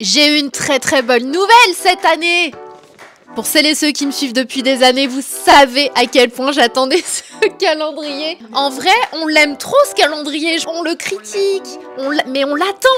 J'ai une très bonne nouvelle cette année. Pour celles et ceux qui me suivent depuis des années, vous savez à quel point j'attendais ce calendrier. En vrai, on l'aime trop ce calendrier, on le critique, mais on l'attend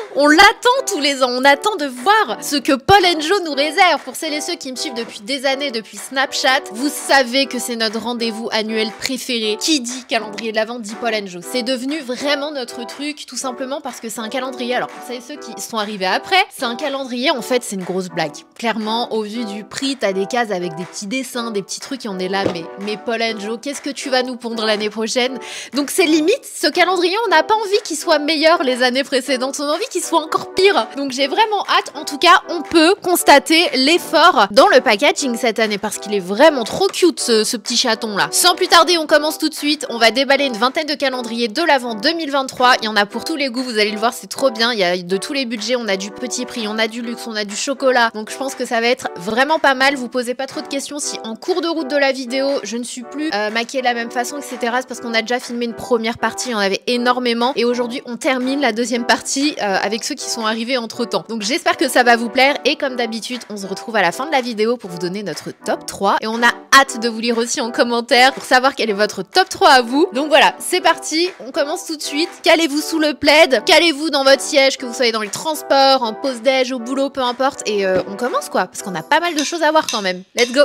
tous les ans. On attend de voir ce que Paul & Joe nous réserve. Pour celles et ceux qui me suivent depuis des années, depuis Snapchat, vous savez que c'est notre rendez-vous annuel préféré. Qui dit calendrier de l'Avent dit Paul & Joe. C'est devenu vraiment notre truc, tout simplement parce que c'est un calendrier. Alors, pour celles et ceux qui sont arrivés après, c'est un calendrier, en fait, c'est une grosse blague. Clairement, au vu du prix, t'as des cases avec des petits dessins, des petits trucs, et on est là, mais Paul & Joe, qu'est-ce que tu vas nous pondre l'année prochaine? Donc c'est limite, ce calendrier, on n'a pas envie qu'il soit meilleur les années précédentes, on a envie qu'il soit encore pire. Donc j'ai vraiment hâte, en tout cas, on peut constater l'effort dans le packaging cette année, parce qu'il est vraiment trop cute, ce petit chaton là. Sans plus tarder, on commence tout de suite, on va déballer une vingtaine de calendriers de l'Avent 2023, il y en a pour tous les goûts, vous allez le voir, c'est trop bien, il y a de tous les budgets, on a du petit prix, on a du luxe, on a du chocolat, donc je pense que ça va être vraiment pas mal. Vous posez pas trop de questions si en cours de route de la vidéo je ne suis plus maquillée de la même façon, etc. C'est parce qu'on a déjà filmé une première partie, il y en avait énormément, et aujourd'hui on termine la deuxième partie avec ceux qui sont arrivés entre temps. Donc j'espère que ça va vous plaire, et comme d'habitude on se retrouve à la fin de la vidéo pour vous donner notre top 3, et on a hâte de vous lire aussi en commentaire pour savoir quel est votre top 3 à vous. Donc voilà, c'est parti, on commence tout de suite. Calez-vous sous le plaid, calez-vous dans votre siège, que vous soyez dans les transports, en pause déj, au boulot, peu importe, et on commence quoi, parce qu'on a pas mal de choses à voir quand même. Let's go!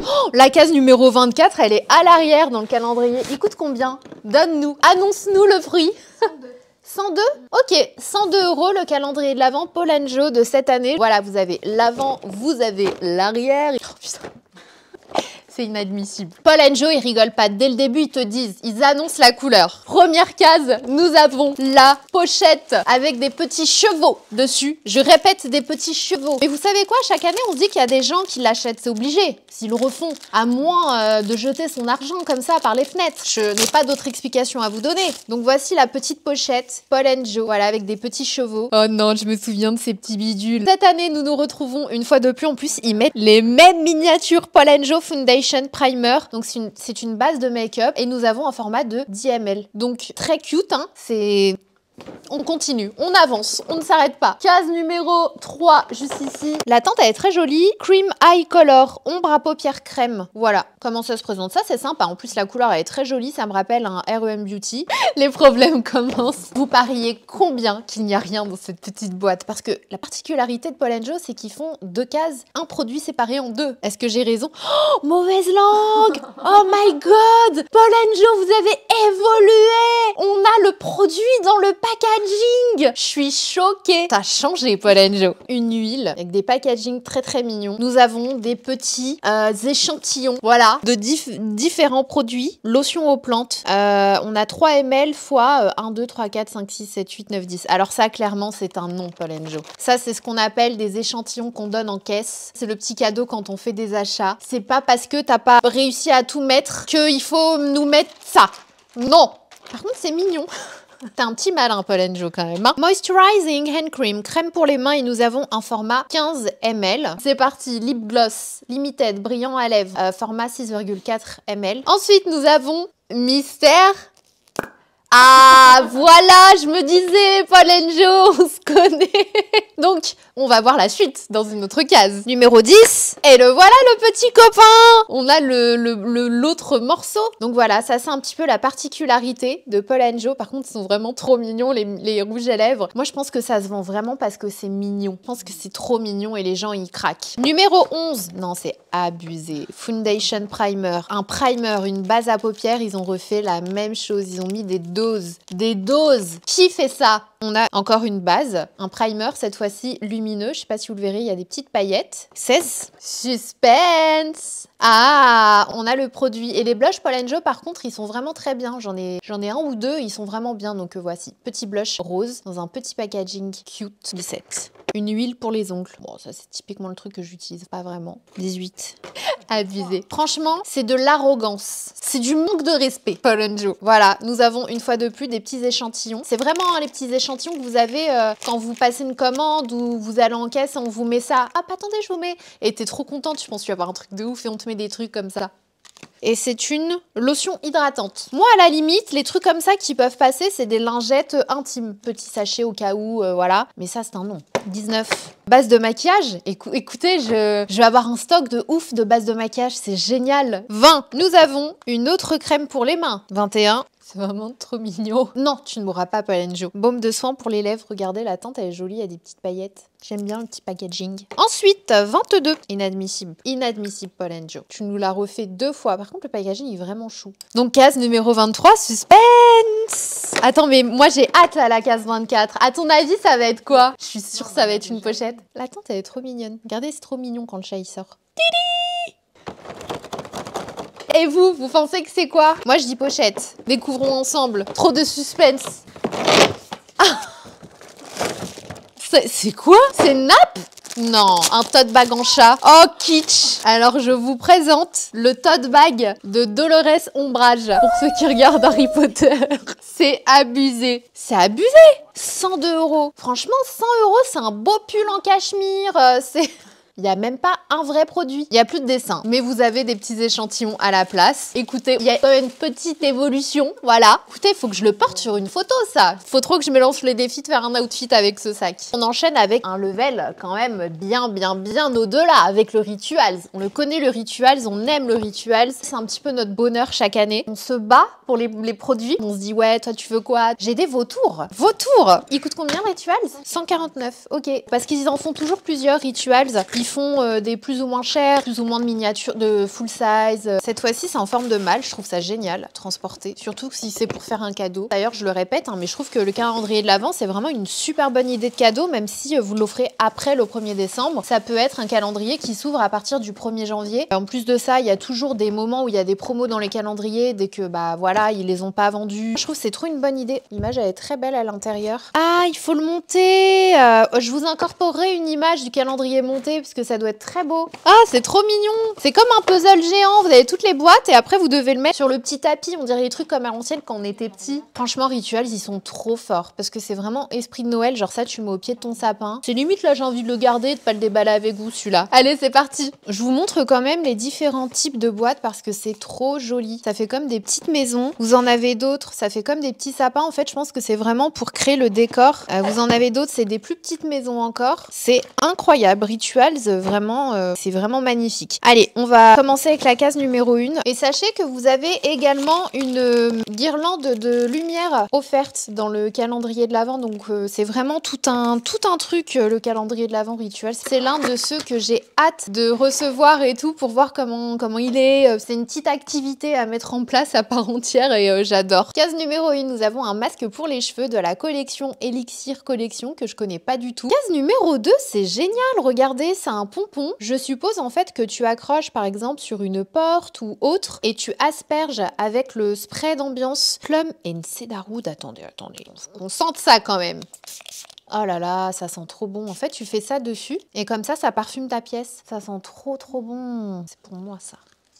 Oh, la case numéro 24, elle est à l'arrière dans le calendrier. Il coûte combien? Donne-nous, annonce-nous le prix. 102. Ok, 102 € le calendrier de l'Avent Paul & Joe de cette année. Voilà, vous avez l'avant, vous avez l'arrière. Oh putain. C'est inadmissible. Paul & Joe, ils rigolent pas. Dès le début, ils te disent, ils annoncent la couleur. Première case, nous avons la pochette avec des petits chevaux dessus. Je répète, des petits chevaux. Mais vous savez quoi? Chaque année, on se dit qu'il y a des gens qui l'achètent. C'est obligé. S'ils le refont, à moins de jeter son argent comme ça par les fenêtres. Je n'ai pas d'autre explication à vous donner. Donc voici la petite pochette Paul & Joe. Voilà, avec des petits chevaux. Oh non, je me souviens de ces petits bidules. Cette année, nous nous retrouvons une fois de plus. En plus, ils mettent les mêmes miniatures Paul & Joe Foundation Primer, donc c'est une base de make-up, et nous avons un format de 10 ml. Donc très cute, hein, c'est... On continue, on avance, on ne s'arrête pas. Case numéro 3, juste ici. La teinte, elle est très jolie. Cream Eye Color, ombre à paupières crème. Voilà, comment ça se présente. Ça, c'est sympa. En plus, la couleur, elle est très jolie. Ça me rappelle un REM Beauty. Les problèmes commencent. Vous pariez combien qu'il n'y a rien dans cette petite boîte? Parce que la particularité de Paul & Joe, c'est qu'ils font 2 cases, un produit séparé en 2. Est-ce que j'ai raison? Oh, mauvaise langue! Oh my god! Paul & Joe, vous avez évolué! On a le produit dans le packaging! Je suis choquée! T'as changé, Paul & Joe. Une huile avec des packaging très mignons. Nous avons des petits échantillons, voilà, de différents produits. Lotion aux plantes. On a 3 ml fois 1, 2, 3, 4, 5, 6, 7, 8, 9, 10. Alors ça, clairement, c'est un nom, Paul & Joe. Ça, c'est ce qu'on appelle des échantillons qu'on donne en caisse. C'est le petit cadeau quand on fait des achats. C'est pas parce que t'as pas réussi à tout mettre qu'il faut nous mettre ça. Non! Par contre, c'est mignon. T'es un petit malin, Paul & Joe, quand même. Hein. Moisturizing Hand Cream, crème pour les mains, et nous avons un format 15 ml. C'est parti, Lip Gloss Limited, brillant à lèvres, format 6,4 ml. Ensuite, nous avons Mystère. Ah, voilà, je me disais, Paul & Joe, on se connaît. Donc, on va voir la suite dans une autre case. Numéro 10, et le voilà, le petit copain. On a l'autre morceau. Donc voilà, ça c'est un petit peu la particularité de Paul & Joe. Par contre, ils sont vraiment trop mignons, les rouges à lèvres. Moi, je pense que ça se vend vraiment parce que c'est mignon. Je pense que c'est trop mignon et les gens, ils craquent. Numéro 11, non, c'est abusé. Foundation Primer. Un primer, une base à paupières, ils ont refait la même chose. Ils ont mis des doses. Des doses. Qui fait ça? On a encore une base, un primer, cette fois-ci lumineux. Je sais pas si vous le verrez, il y a des petites paillettes. 16. Suspense. Ah, on a le produit. Et les blushs Paul & Joe, par contre, ils sont vraiment très bien. J'en ai un ou deux, ils sont vraiment bien. Donc voici, petit blush rose dans un petit packaging cute. 17. Une huile pour les ongles. Bon, ça c'est typiquement le truc que j'utilise pas vraiment. 18. Abusé. Franchement, c'est de l'arrogance. C'est du manque de respect, Paul & Joe. Voilà, nous avons une fois de plus des petits échantillons. C'est vraiment les petits échantillons que vous avez quand vous passez une commande ou vous allez en caisse et on vous met ça. Hop, attendez, je vous mets. Et t'es trop contente, je pense que tu vas avoir un truc de ouf et on te met des trucs comme ça. Et c'est une lotion hydratante. Moi, à la limite, les trucs comme ça qui peuvent passer, c'est des lingettes intimes. Petit sachet au cas où, voilà. Mais ça, c'est un non. 19. Base de maquillage. Écoutez, je vais avoir un stock de ouf de base de maquillage. C'est génial. 20. Nous avons une autre crème pour les mains. 21. C'est vraiment trop mignon. Non, tu ne mourras pas, Paul & Joe. Baume de soin pour les lèvres. Regardez, la teinte, elle est jolie. Il y a des petites paillettes. J'aime bien le petit packaging. Ensuite, 22. Inadmissible. Inadmissible, Paul & Joe. Tu nous l'as refait 2 fois. Par contre, le packaging est vraiment chou. Donc, case numéro 23, suspense. Attends, mais moi, j'ai hâte à la case 24. À ton avis, ça va être quoi? Je suis sûre que ça va être une pochette. La teinte, elle est trop mignonne. Regardez, c'est trop mignon quand le chat, il sort. Tidi! Et vous pensez que c'est quoi? Moi, je dis pochette. Découvrons ensemble. Trop de suspense. Ah! C'est quoi? C'est nappe? Non, un tote bag en chat. Oh, kitsch! Alors, je vous présente le tote bag de Dolores Ombrage. Pour ceux qui regardent Harry Potter. C'est abusé. C'est abusé! 102 €. Franchement, 100 €, c'est un beau pull en cachemire. C'est... Il n'y a même pas un vrai produit. Il n'y a plus de dessin. Mais vous avez des petits échantillons à la place. Écoutez, il y a quand même une petite évolution. Voilà. Écoutez, il faut que je le porte sur une photo, ça. Il faut trop que je me lance les défis de faire un outfit avec ce sac. On enchaîne avec un level quand même bien au-delà avec le Rituals. On le connaît, le Rituals. On aime le Rituals. C'est un petit peu notre bonheur chaque année. On se bat pour les produits. On se dit, ouais, toi, tu veux quoi? J'ai des vautours. Vautours! Ils coûtent combien, Rituals? 149. Ok. Parce qu'ils en font toujours plusieurs Rituals. Ils font des plus ou moins chers, plus ou moins de miniatures, de full size. Cette fois-ci, c'est en forme de malle. Je trouve ça génial à transporter, surtout si c'est pour faire un cadeau. D'ailleurs, je le répète, mais je trouve que le calendrier de l'Avent, c'est vraiment une super bonne idée de cadeau, même si vous l'offrez après le 1er décembre. Ça peut être un calendrier qui s'ouvre à partir du 1er janvier. En plus de ça, il y a toujours des moments où il y a des promos dans les calendriers, dès que, bah voilà, ils les ont pas vendus. Je trouve que c'est trop une bonne idée. L'image, elle est très belle à l'intérieur. Ah, il faut le monter. Je vous incorporerai une image du calendrier monté, parce que ça doit être très beau. Ah, c'est trop mignon. C'est comme un puzzle géant. Vous avez toutes les boîtes et après, vous devez le mettre sur le petit tapis. On dirait les trucs comme à l'ancienne quand on était petit. Franchement, Rituals, ils sont trop forts parce que c'est vraiment esprit de Noël. Genre ça, tu mets au pied de ton sapin. C'est limite, là, j'ai envie de le garder, de pas le déballer avec vous, celui-là. Allez, c'est parti. Je vous montre quand même les différents types de boîtes parce que c'est trop joli. Ça fait comme des petites maisons. Vous en avez d'autres. Ça fait comme des petits sapins. En fait, je pense que c'est vraiment pour créer le décor. Vous en avez d'autres. C'est des plus petites maisons encore. C'est incroyable. Rituals, vraiment, c'est vraiment magnifique. Allez, on va commencer avec la case numéro 1. Et sachez que vous avez également une guirlande de lumière offerte dans le calendrier de l'Avent. Donc, c'est vraiment tout un truc, le calendrier de l'Avent Rituals. C'est l'un de ceux que j'ai hâte de recevoir et tout pour voir comment il est. C'est une petite activité à mettre en place à part entière et j'adore. Case numéro 1, nous avons un masque pour les cheveux de la collection Elixir Collection que je connais pas du tout. Case numéro 2, c'est génial. Regardez, c'est un pompon. Je suppose en fait que tu accroches par exemple sur une porte ou autre et tu asperges avec le spray d'ambiance Plum and Cedarwood. Attendez, on sente ça quand même. Oh là là, ça sent trop bon. En fait, tu fais ça dessus et comme ça parfume ta pièce. Ça sent trop bon. C'est pour moi ça.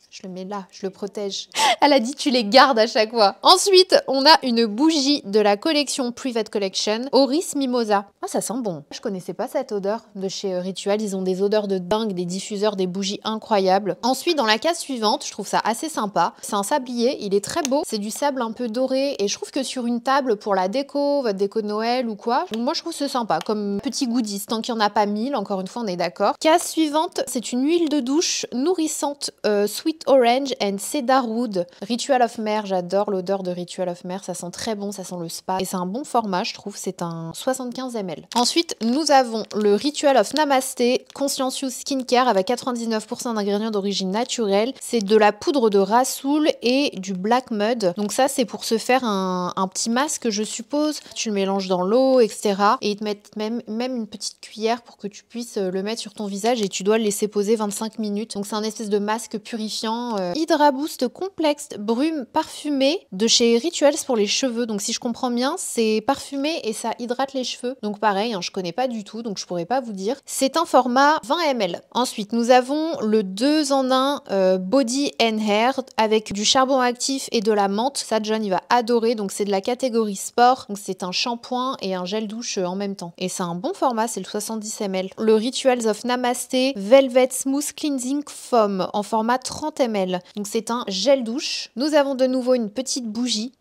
Je le mets là, je le protège. Elle a dit tu les gardes à chaque fois. Ensuite, on a une bougie de la collection Private Collection, Oris Mimosa. Ah, ça sent bon. Je connaissais pas cette odeur de chez Ritual. Ils ont des odeurs de dingue, des diffuseurs, des bougies incroyables. Ensuite, dans la case suivante, je trouve ça assez sympa. C'est un sablier, il est très beau. C'est du sable un peu doré et je trouve que sur une table pour la déco, votre déco de Noël ou quoi, moi je trouve c'est sympa comme petit goodies. Tant qu'il n'y en a pas 1000, encore une fois, on est d'accord. Case suivante, c'est une huile de douche nourrissante Sweet Orange and Cedarwood. Ritual of Mer, j'adore l'odeur de Ritual of Mer, ça sent très bon, ça sent le spa. Et c'est un bon format, je trouve, c'est un 75 ml. Ensuite, nous avons le Ritual of Namasté Conscientious Skincare avec 99% d'ingrédients d'origine naturelle. C'est de la poudre de rassoul et du black mud. Donc ça, c'est pour se faire un petit masque, je suppose. Tu le mélanges dans l'eau, etc. Et ils te mettent même une petite cuillère pour que tu puisses le mettre sur ton visage et tu dois le laisser poser 25 minutes. Donc c'est un espèce de masque purifiant lubrifiant Hydra Boost Complexe Brume Parfumé de chez Rituals pour les cheveux. Donc si je comprends bien, c'est parfumé et ça hydrate les cheveux. Donc pareil, hein, je connais pas du tout, donc je pourrais pas vous dire. C'est un format 20 ml. Ensuite, nous avons le 2 en 1 Body and Hair avec du charbon actif et de la menthe. Ça, John, il va adorer. Donc c'est de la catégorie sport. Donc c'est un shampoing et un gel douche en même temps. Et c'est un bon format, c'est le 70 ml. Le Rituals of Namasté Velvet Smooth Cleansing Foam en format 30 ml. Donc c'est un gel douche. Nous avons de nouveau une petite bougie.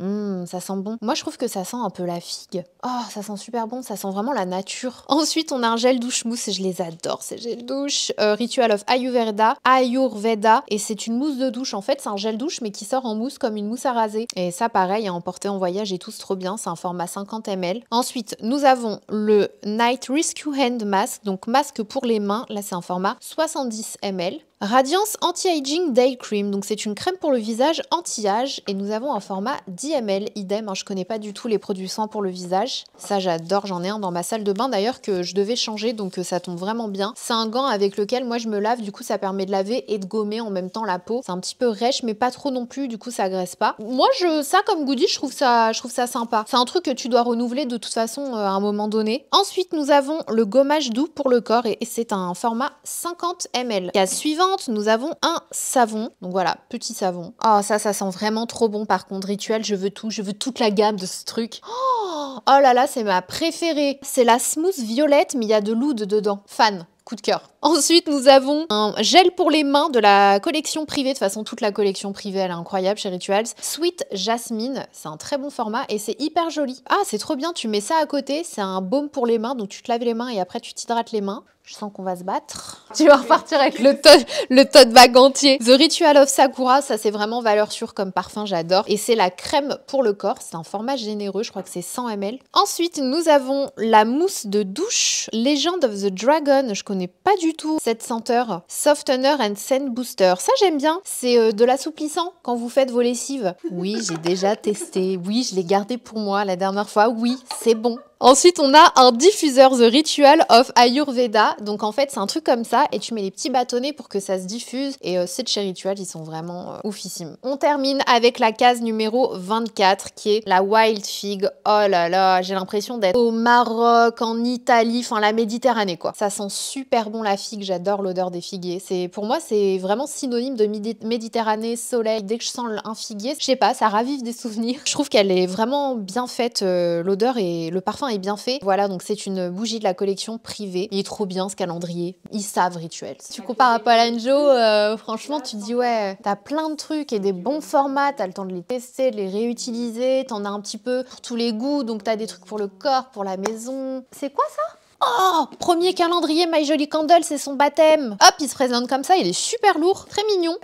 Ça sent bon. Moi, je trouve que ça sent un peu la figue. Oh, ça sent super bon. Ça sent vraiment la nature. Ensuite, on a un gel douche mousse. Je les adore, ces gels douche. Ritual of Ayurveda. Et c'est une mousse de douche. En fait, c'est un gel douche, mais qui sort en mousse comme une mousse à raser. Et ça, pareil, à emporter en voyage et tout, c'est trop bien. C'est un format 50 ml. Ensuite, nous avons le Night Rescue Hand Mask. Donc, masque pour les mains. Là, c'est un format 70 ml. Radiance Anti-Aging Day Cream, donc c'est une crème pour le visage anti-âge et nous avons un format 10 ml, idem, hein, je connais pas du tout les produits soins pour le visage, ça j'adore, j'en ai un dans ma salle de bain d'ailleurs que je devais changer donc ça tombe vraiment bien. C'est un gant avec lequel moi je me lave, du coup ça permet de laver et de gommer en même temps la peau, c'est un petit peu rêche mais pas trop non plus, du coup ça graisse pas. Moi ça comme goodie je trouve ça sympa, c'est un truc que tu dois renouveler de toute façon à un moment donné. Ensuite nous avons le gommage doux pour le corps et c'est un format 50 ml. Case suivante, nous avons un savon. Donc voilà, petit savon. Oh, ça sent vraiment trop bon. Par contre, Rituel, je veux tout. Je veux toute la gamme de ce truc. Oh là là, c'est ma préférée. C'est la Smooth Violette, mais il y a de l'oud dedans. Fan. Coup de cœur. Ensuite, nous avons un gel pour les mains de la collection privée. De toute façon, toute la collection privée, elle est incroyable chez Rituals. Sweet Jasmine, c'est un très bon format et c'est hyper joli. Ah, c'est trop bien, tu mets ça à côté. C'est un baume pour les mains, donc tu te laves les mains et après tu t'hydrates les mains. Je sens qu'on va se battre. Tu vas repartir avec le tote bag entier. The Ritual of Sakura, ça c'est vraiment valeur sûre comme parfum, j'adore. Et c'est la crème pour le corps, c'est un format généreux, je crois que c'est 100 ml. Ensuite, nous avons la mousse de douche Legend of the Dragon, je connais pas du tout cette senteur. Softener and Scent Booster, ça j'aime bien. C'est de l'assouplissant quand vous faites vos lessives. Oui, j'ai déjà testé. Oui, je l'ai gardé pour moi la dernière fois. Oui, c'est bon. Ensuite, on a un diffuseur The Ritual of Ayurveda. Donc en fait, c'est un truc comme ça et tu mets les petits bâtonnets pour que ça se diffuse. Et c'est de chez Ritual, ils sont vraiment oufissimes. On termine avec la case numéro 24 qui est la Wild Fig. Oh là là, j'ai l'impression d'être au Maroc, en Italie, enfin la Méditerranée quoi. Ça sent super bon la figue, j'adore l'odeur des figuiers. Pour moi, c'est vraiment synonyme de Méditerranée, soleil. Dès que je sens un figuier, je sais pas, ça ravive des souvenirs. Je trouve qu'elle est vraiment bien faite, l'odeur et le parfum est bien fait. Voilà, donc c'est une bougie de la collection privée. Il est trop bien ce calendrier. Ils savent Rituals. Tu compares à Paul & Joe, franchement, tu te dis ouais, t'as plein de trucs et des bons formats. T'as le temps de les tester, de les réutiliser. T'en as un petit peu pour tous les goûts. Donc t'as des trucs pour le corps, pour la maison. C'est quoi ça? Oh, premier calendrier My Jolly Candle, c'est son baptême. Hop, il se présente comme ça, il est super lourd, très mignon.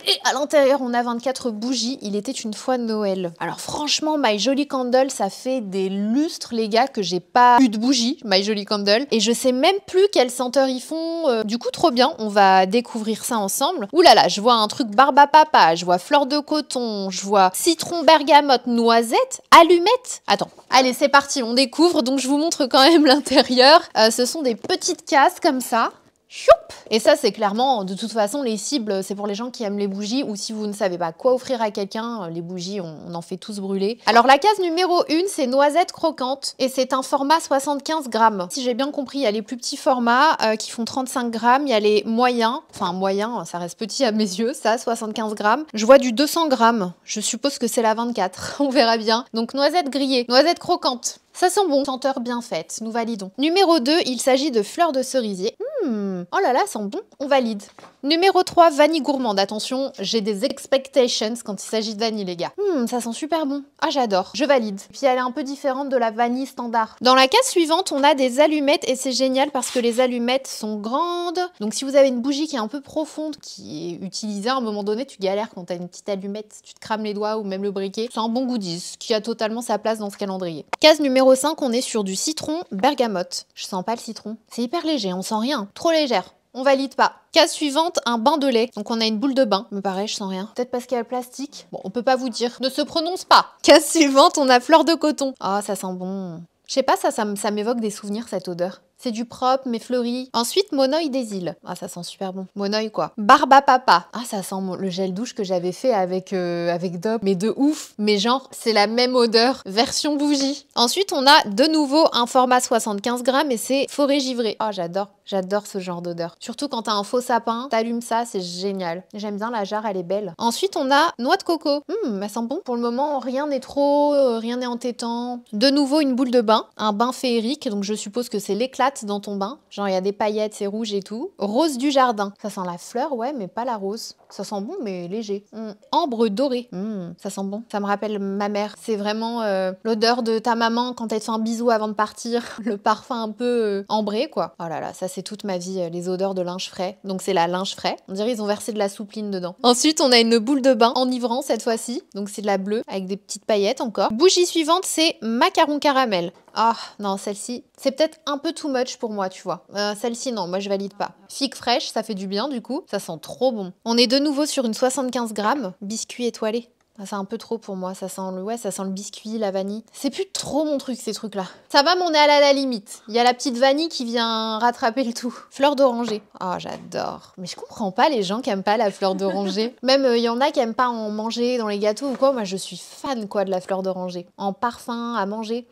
Et à l'intérieur, on a 24 bougies. Il était une fois Noël. Alors franchement, My Jolly Candle, ça fait des lustres, les gars, que j'ai pas eu de bougies, My Jolly Candle. Et je sais même plus quelle senteur ils font. Du coup, trop bien. On va découvrir ça ensemble. Ouh là là, je vois un truc barbe à papa. Je vois fleur de coton. Je vois citron, bergamote, noisette, allumette. Attends. Allez, c'est parti. On découvre. Donc, je vous montre quand même l'intérieur. Ce sont des petites cases comme ça. Choup! Et ça, c'est clairement, de toute façon, les cibles, c'est pour les gens qui aiment les bougies ou si vous ne savez pas quoi offrir à quelqu'un, les bougies, on en fait tous brûler. Alors, la case numéro 1, c'est noisette croquante et c'est un format 75 grammes. Si j'ai bien compris, il y a les plus petits formats qui font 35 grammes, il y a les moyens, enfin moyens, ça reste petit à mes yeux, ça, 75 grammes. Je vois du 200 grammes, je suppose que c'est la 24, on verra bien. Donc, noisette grillée, noisette croquante. Ça sent bon, senteur bien faite, nous validons. Numéro 2, il s'agit de fleurs de cerisier. Oh là là, sent bon, on valide. Numéro 3, vanille gourmande. Attention, j'ai des expectations quand il s'agit de vanille, les gars. Ça sent super bon. Ah, j'adore, je valide. Puis elle est un peu différente de la vanille standard. Dans la case suivante, on a des allumettes et c'est génial parce que les allumettes sont grandes. Donc si vous avez une bougie qui est un peu profonde, qui est utilisée à un moment donné, tu galères quand t'as une petite allumette, tu te crames les doigts ou même le briquet. C'est un bon goodies qui a totalement sa place dans ce calendrier. Case numéro 5, on est sur du citron bergamote. Je sens pas le citron. C'est hyper léger, on sent rien. Trop légère. On valide pas. Case suivante, un bain de lait. Donc on a une boule de bain. Mais pareil, je sens rien. Peut-être parce qu'il y a le plastique. Bon, on peut pas vous dire. Ne se prononce pas. Case suivante, on a fleur de coton. Ah, ça sent bon. Je sais pas, ça m'évoque des souvenirs, cette odeur. C'est du propre, mais fleuri. Ensuite, Monoï des îles. Ah, ça sent super bon. Monoï, quoi. Barba Papa. Ah, ça sent le gel douche que j'avais fait avec Dop. Mais de ouf. Mais genre, c'est la même odeur, version bougie. Ensuite, on a de nouveau un format 75 grammes et c'est forêt givrée. Oh, j'adore. J'adore ce genre d'odeur. Surtout quand t'as un faux sapin, t'allumes ça, c'est génial. J'aime bien la jarre, elle est belle. Ensuite, on a noix de coco. Elle sent bon. Pour le moment, rien n'est trop, rien n'est entêtant. De nouveau, une boule de bain. Un bain féerique, donc je suppose que c'est l'éclate dans ton bain. Genre, il y a des paillettes, c'est rouge et tout. Rose du jardin. Ça sent la fleur, ouais, mais pas la rose. Ça sent bon, mais léger. Ambre dorée. Ça sent bon. Ça me rappelle ma mère. C'est vraiment l'odeur de ta maman quand elle te fait un bisou avant de partir. Le parfum un peu ambré, quoi. Oh là là, ça c'est toute ma vie, les odeurs de linge frais. Donc c'est la linge frais. On dirait ils ont versé de la soupline dedans. Ensuite, on a une boule de bain enivrant cette fois-ci. Donc c'est de la bleue avec des petites paillettes encore. Bougie suivante, c'est macaron caramel. Ah non, celle-ci, c'est peut-être un peu too much pour moi, tu vois. Celle-ci, non, moi je valide pas. Figue fraîche, ça fait du bien du coup. Ça sent trop bon. On est de nouveau sur une 75 grammes. Biscuit étoilé. Ah, c'est un peu trop pour moi, ça sent le biscuit, la vanille. C'est plus trop mon truc, ces trucs-là. Ça va, mais on est à la limite. Il y a la petite vanille qui vient rattraper le tout. Fleur d'oranger. Oh, j'adore. Mais je comprends pas les gens qui aiment pas la fleur d'oranger. Même, il y en a qui aiment pas en manger dans les gâteaux ou quoi. Moi, je suis fan, quoi, de la fleur d'oranger. En parfum, à manger.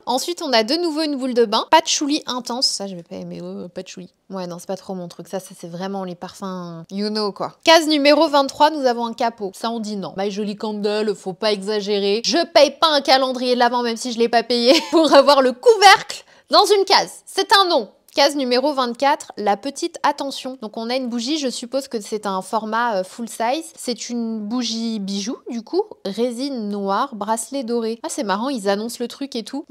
Ensuite, on a de nouveau une boule de bain. Patchouli intense. Ça, je vais pas aimer. Patchouli. Ouais, non, c'est pas trop mon truc. Ça c'est vraiment les parfums, you know, quoi. Case numéro 23, nous avons un capot. Ça, on dit non. My Jolly Candle, faut pas exagérer. Je paye pas un calendrier de l'Avent, même si je l'ai pas payé, pour avoir le couvercle dans une case. C'est un non. Case numéro 24, la petite attention. Donc on a une bougie, je suppose que c'est un format full size. C'est une bougie bijou, du coup. Résine noire, bracelet doré. Ah, c'est marrant, ils annoncent le truc et tout.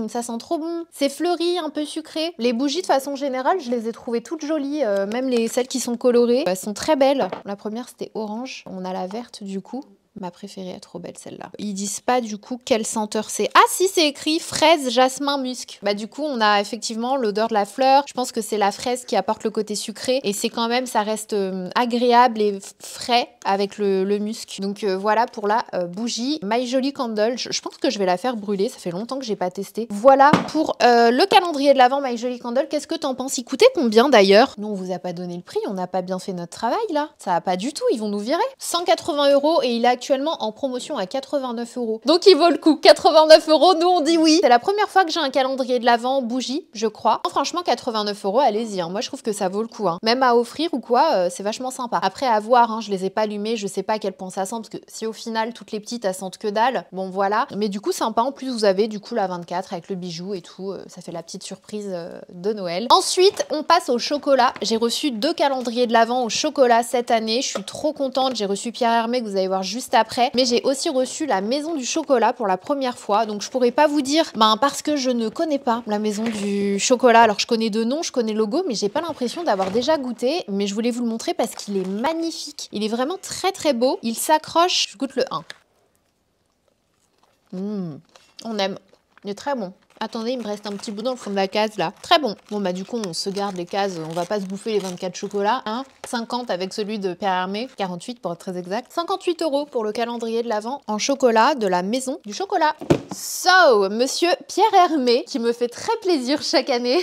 Ça sent trop bon. C'est fleuri, un peu sucré. Les bougies, de façon générale, je les ai trouvées toutes jolies. Même celles qui sont colorées. Elles sont très belles. La première, c'était orange. On a la verte, du coup. Ma préférée est trop belle, celle-là. Ils disent pas du coup quelle senteur c'est. Ah si, c'est écrit fraise, jasmin, musc. Bah du coup, on a effectivement l'odeur de la fleur. Je pense que c'est la fraise qui apporte le côté sucré. Et c'est quand même, ça reste agréable et frais avec le musc. Donc voilà pour la bougie My Jolly Candle. Je pense que je vais la faire brûler. Ça fait longtemps que j'ai pas testé. Voilà pour le calendrier de l'Avent My Jolly Candle. Qu'est-ce que t'en penses? Il coûtait combien d'ailleurs? Nous, on vous a pas donné le prix. On n'a pas bien fait notre travail là. Ça va pas du tout. Ils vont nous virer. 180 € et il a actuellement en promotion à 89 €. Donc il vaut le coup. 89 €, nous on dit oui. C'est la première fois que j'ai un calendrier de l'Avent bougie, je crois. Franchement, 89 €, allez-y. Hein. Moi je trouve que ça vaut le coup. Hein. Même à offrir ou quoi, c'est vachement sympa. Après à voir, hein, je les ai pas allumés, je sais pas à quel point ça sent, parce que si au final toutes les petites elles sentent que dalle, bon voilà. Mais du coup sympa, en plus vous avez du coup la 24 avec le bijou et tout, ça fait la petite surprise de Noël. Ensuite, on passe au chocolat. J'ai reçu 2 calendriers de l'Avent au chocolat cette année. Je suis trop contente. J'ai reçu Pierre Hermé que vous allez voir juste après. Mais j'ai aussi reçu la maison du chocolat pour la première fois. Donc je pourrais pas vous dire, parce que je ne connais pas la maison du chocolat. Alors je connais de nom, je connais le logo, mais j'ai pas l'impression d'avoir déjà goûté. Mais je voulais vous le montrer parce qu'il est magnifique. Il est vraiment très très beau. Il s'accroche. Je goûte le 1. On aime. Il est très bon. Attendez, il me reste un petit bout dans le fond de la case là. Très bon. Bon bah du coup on se garde les cases, on va pas se bouffer les 24 chocolats. Hein. 50 avec celui de Pierre Hermé, 48 pour être très exact. 58 € pour le calendrier de l'Avent en chocolat de la maison du chocolat. So, monsieur Pierre Hermé, qui me fait très plaisir chaque année.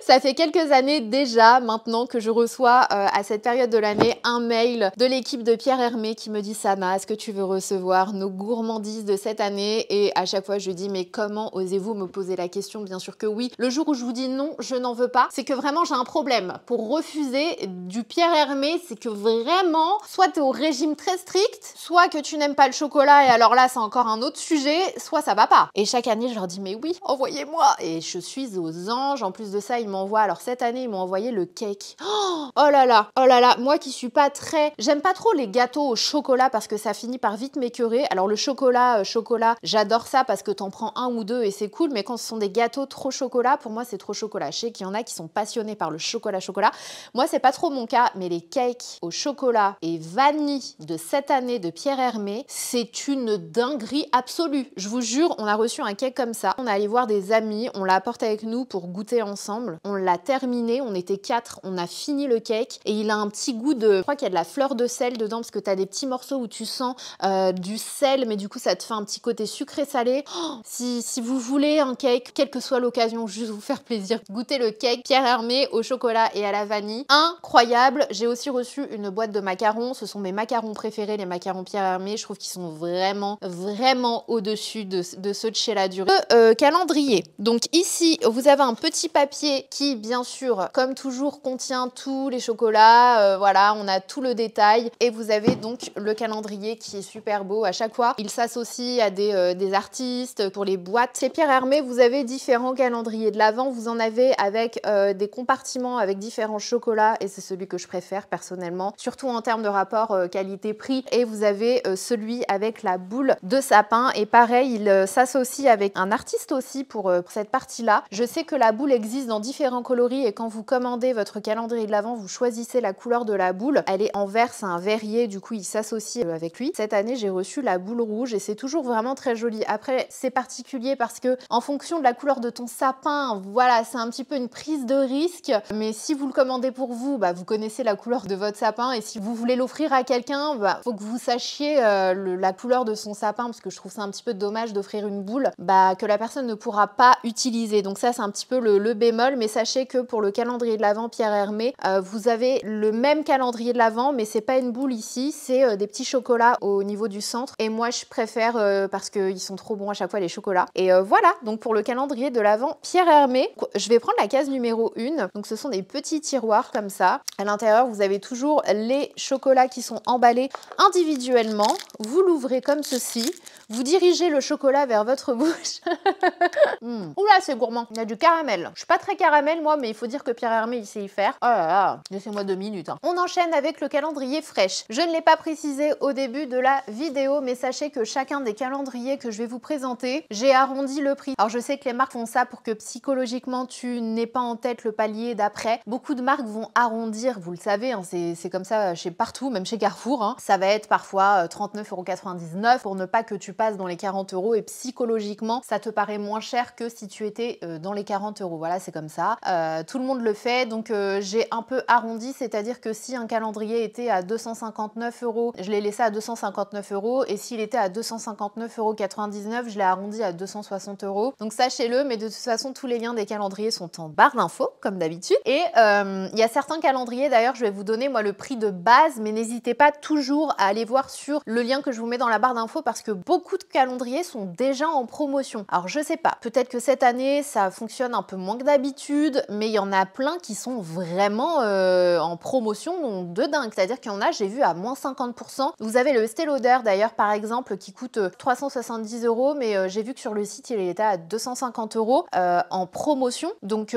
Ça fait quelques années déjà maintenant que je reçois à cette période de l'année un mail de l'équipe de Pierre Hermé qui me dit Sana, est-ce que tu veux recevoir nos gourmandises de cette année? Et à chaque fois je dis mais comment osez-vous me poser la question? Bien sûr que oui. Le jour où je vous dis non, je n'en veux pas, c'est que vraiment j'ai un problème. Pour refuser du Pierre Hermé, c'est que vraiment, soit tu es au régime très strict, soit que tu n'aimes pas le chocolat et alors là c'est encore un autre sujet, soit ça va pas. Et chaque année je leur dis mais oui, envoyez-moi. Et je suis aux anges. En plus de ça, ils m'envoient, alors cette année ils m'ont envoyé le cake. Oh là là, moi qui suis pas très... J'aime pas trop les gâteaux au chocolat parce que ça finit par vite m'écœurer. Alors le chocolat, j'adore ça parce que t'en prends un ou deux et c'est cool, mais quand ce sont des gâteaux trop chocolat, pour moi c'est trop chocolat. Je sais qu'il y en a qui sont passionnés par le chocolat. Moi c'est pas trop mon cas, mais les cakes au chocolat et vanille de cette année de Pierre Hermé, c'est une dinguerie absolue. Je vous jure, on a reçu un cake comme ça. On est allé voir des amis, on l'a apporté avec nous pour goûter ensemble. On l'a terminé, on était 4, on a fini le cake et il a un petit goût de... Je crois qu'il y a de la fleur de sel dedans parce que tu as des petits morceaux où tu sens du sel, mais du coup ça te fait un petit côté sucré-salé. Si vous voulez un cake, quelle que soit l'occasion, juste vous faire plaisir. Goûtez le cake Pierre Hermé au chocolat et à la vanille. Incroyable. J'ai aussi reçu une boîte de macarons. Ce sont mes macarons préférés, les macarons Pierre Hermé. Je trouve qu'ils sont vraiment au-dessus de ceux de chez La Durée. Calendrier. Donc ici, vous avez un petit papier qui, bien sûr, comme toujours, contient tous les chocolats. Voilà, on a tout le détail. Et vous avez donc le calendrier qui est super beau. À chaque fois, il s'associe à des artistes pour les boîtes. Chez Pierre Hermé, vous avez différents calendriers de l'Avent. Vous en avez avec des compartiments avec différents chocolats et c'est celui que je préfère personnellement, surtout en termes de rapport qualité-prix. Et vous avez celui avec la boule de sapin et pareil, il s'associe avec un artiste aussi pour cette partie-là. Je sais que la boule existe dans différents coloris et quand vous commandez votre calendrier de l'Avent, vous choisissez la couleur de la boule. Elle est en vert, c'est un verrier, du coup il s'associe avec lui. Cette année, j'ai reçu la boule rouge et c'est toujours vraiment très joli. Après, c'est particulier parce que en fonction de la couleur de ton sapin, voilà, c'est un petit peu une prise de risque. Mais si vous le commandez pour vous, bah, vous connaissez la couleur de votre sapin et si vous voulez l'offrir à quelqu'un, bah, faut que vous sachiez la couleur de son sapin parce que je trouve ça un petit peu dommage d'offrir une boule bah, que la personne ne pourra pas utiliser. Donc ça, c'est un petit peu le bémol. Mais sachez que pour le calendrier de l'Avent Pierre Hermé, vous avez le même calendrier de l'Avent, mais c'est pas une boule ici, c'est des petits chocolats au niveau du centre. Et moi, je préfère parce qu'ils sont trop bons à chaque fois les chocolats. Et voilà, donc pour le calendrier de l'Avent Pierre Hermé, je vais prendre la case numéro 1. Donc ce sont des petits tiroirs comme ça. À l'intérieur, vous avez toujours les chocolats qui sont emballés individuellement. Vous l'ouvrez comme ceci. Vous dirigez le chocolat vers votre bouche. Oula, c'est gourmand. Il y a du caramel. Je suis pas très caramel, moi, mais il faut dire que Pierre Hermé, il sait y faire. Oh là là, laissez-moi 2 minutes. On enchaîne avec le calendrier fraîche. Je ne l'ai pas précisé au début de la vidéo, mais sachez que chacun des calendriers que je vais vous présenter, j'ai arrondi le prix. Alors, je sais que les marques font ça pour que psychologiquement, tu n'aies pas en tête le palier d'après. Beaucoup de marques vont arrondir, vous le savez, hein, c'est comme ça chez partout, même chez Carrefour. Hein. Ça va être parfois 39,99 € pour ne pas que tu passes dans les 40 € et psychologiquement, ça te paraît moins cher que si tu étais dans les 40 €. Voilà, c'est comme ça. Tout le monde le fait, donc j'ai un peu arrondi, c'est-à-dire que si un calendrier était à 259 €, je l'ai laissé à 259 € et s'il était à 259,99 €, je l'ai arrondi à 260 €. Donc sachez-le, mais de toute façon, tous les liens des calendriers sont en barre d'infos, comme d'habitude. Et il y a certains calendriers, d'ailleurs, je vais vous donner moi le prix de base, mais n'hésitez pas toujours à aller voir sur le lien que je vous mets dans la barre d'infos parce que beaucoup de calendriers sont déjà en promotion. Alors je sais pas, peut-être que cette année ça fonctionne un peu moins que d'habitude, mais il y en a plein qui sont vraiment en promotion de dingue. C'est-à-dire qu'il y en a, j'ai vu à moins 50%. Vous avez le Estée Lauder d'ailleurs par exemple qui coûte 370 €, mais j'ai vu que sur le site il était à 250 € en promotion. Donc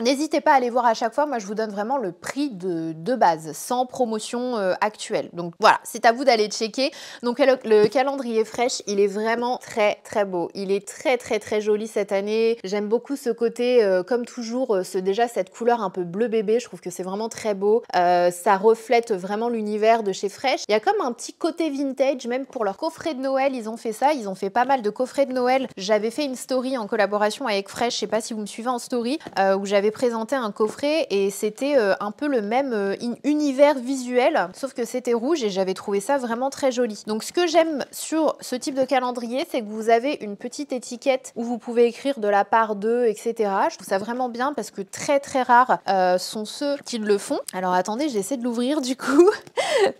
n'hésitez pas à aller voir à chaque fois. Moi je vous donne vraiment le prix de base, sans promotion actuelle. Donc voilà, c'est à vous d'aller checker. Donc le calendrier fraîche, il est vraiment très très beau. Il est très joli cette année. J'aime beaucoup ce côté, comme toujours, déjà cette couleur un peu bleu bébé. Je trouve que c'est vraiment très beau. Ça reflète vraiment l'univers de chez Fresh. Il y a comme un petit côté vintage, même pour leur coffret de Noël, ils ont fait ça. Ils ont fait pas mal de coffrets de Noël. J'avais fait une story en collaboration avec Fresh, je sais pas si vous me suivez en story, où j'avais présenté un coffret et c'était un peu le même univers visuel, sauf que c'était rouge et j'avais trouvé ça vraiment très joli. Donc ce que j'aime sur ce type de calendrier, c'est que vous avez une petite étiquette où vous pouvez écrire de la part d'eux, etc. Je trouve ça vraiment bien parce que très rares sont ceux qui le font. Alors attendez, j'essaie de l'ouvrir du coup,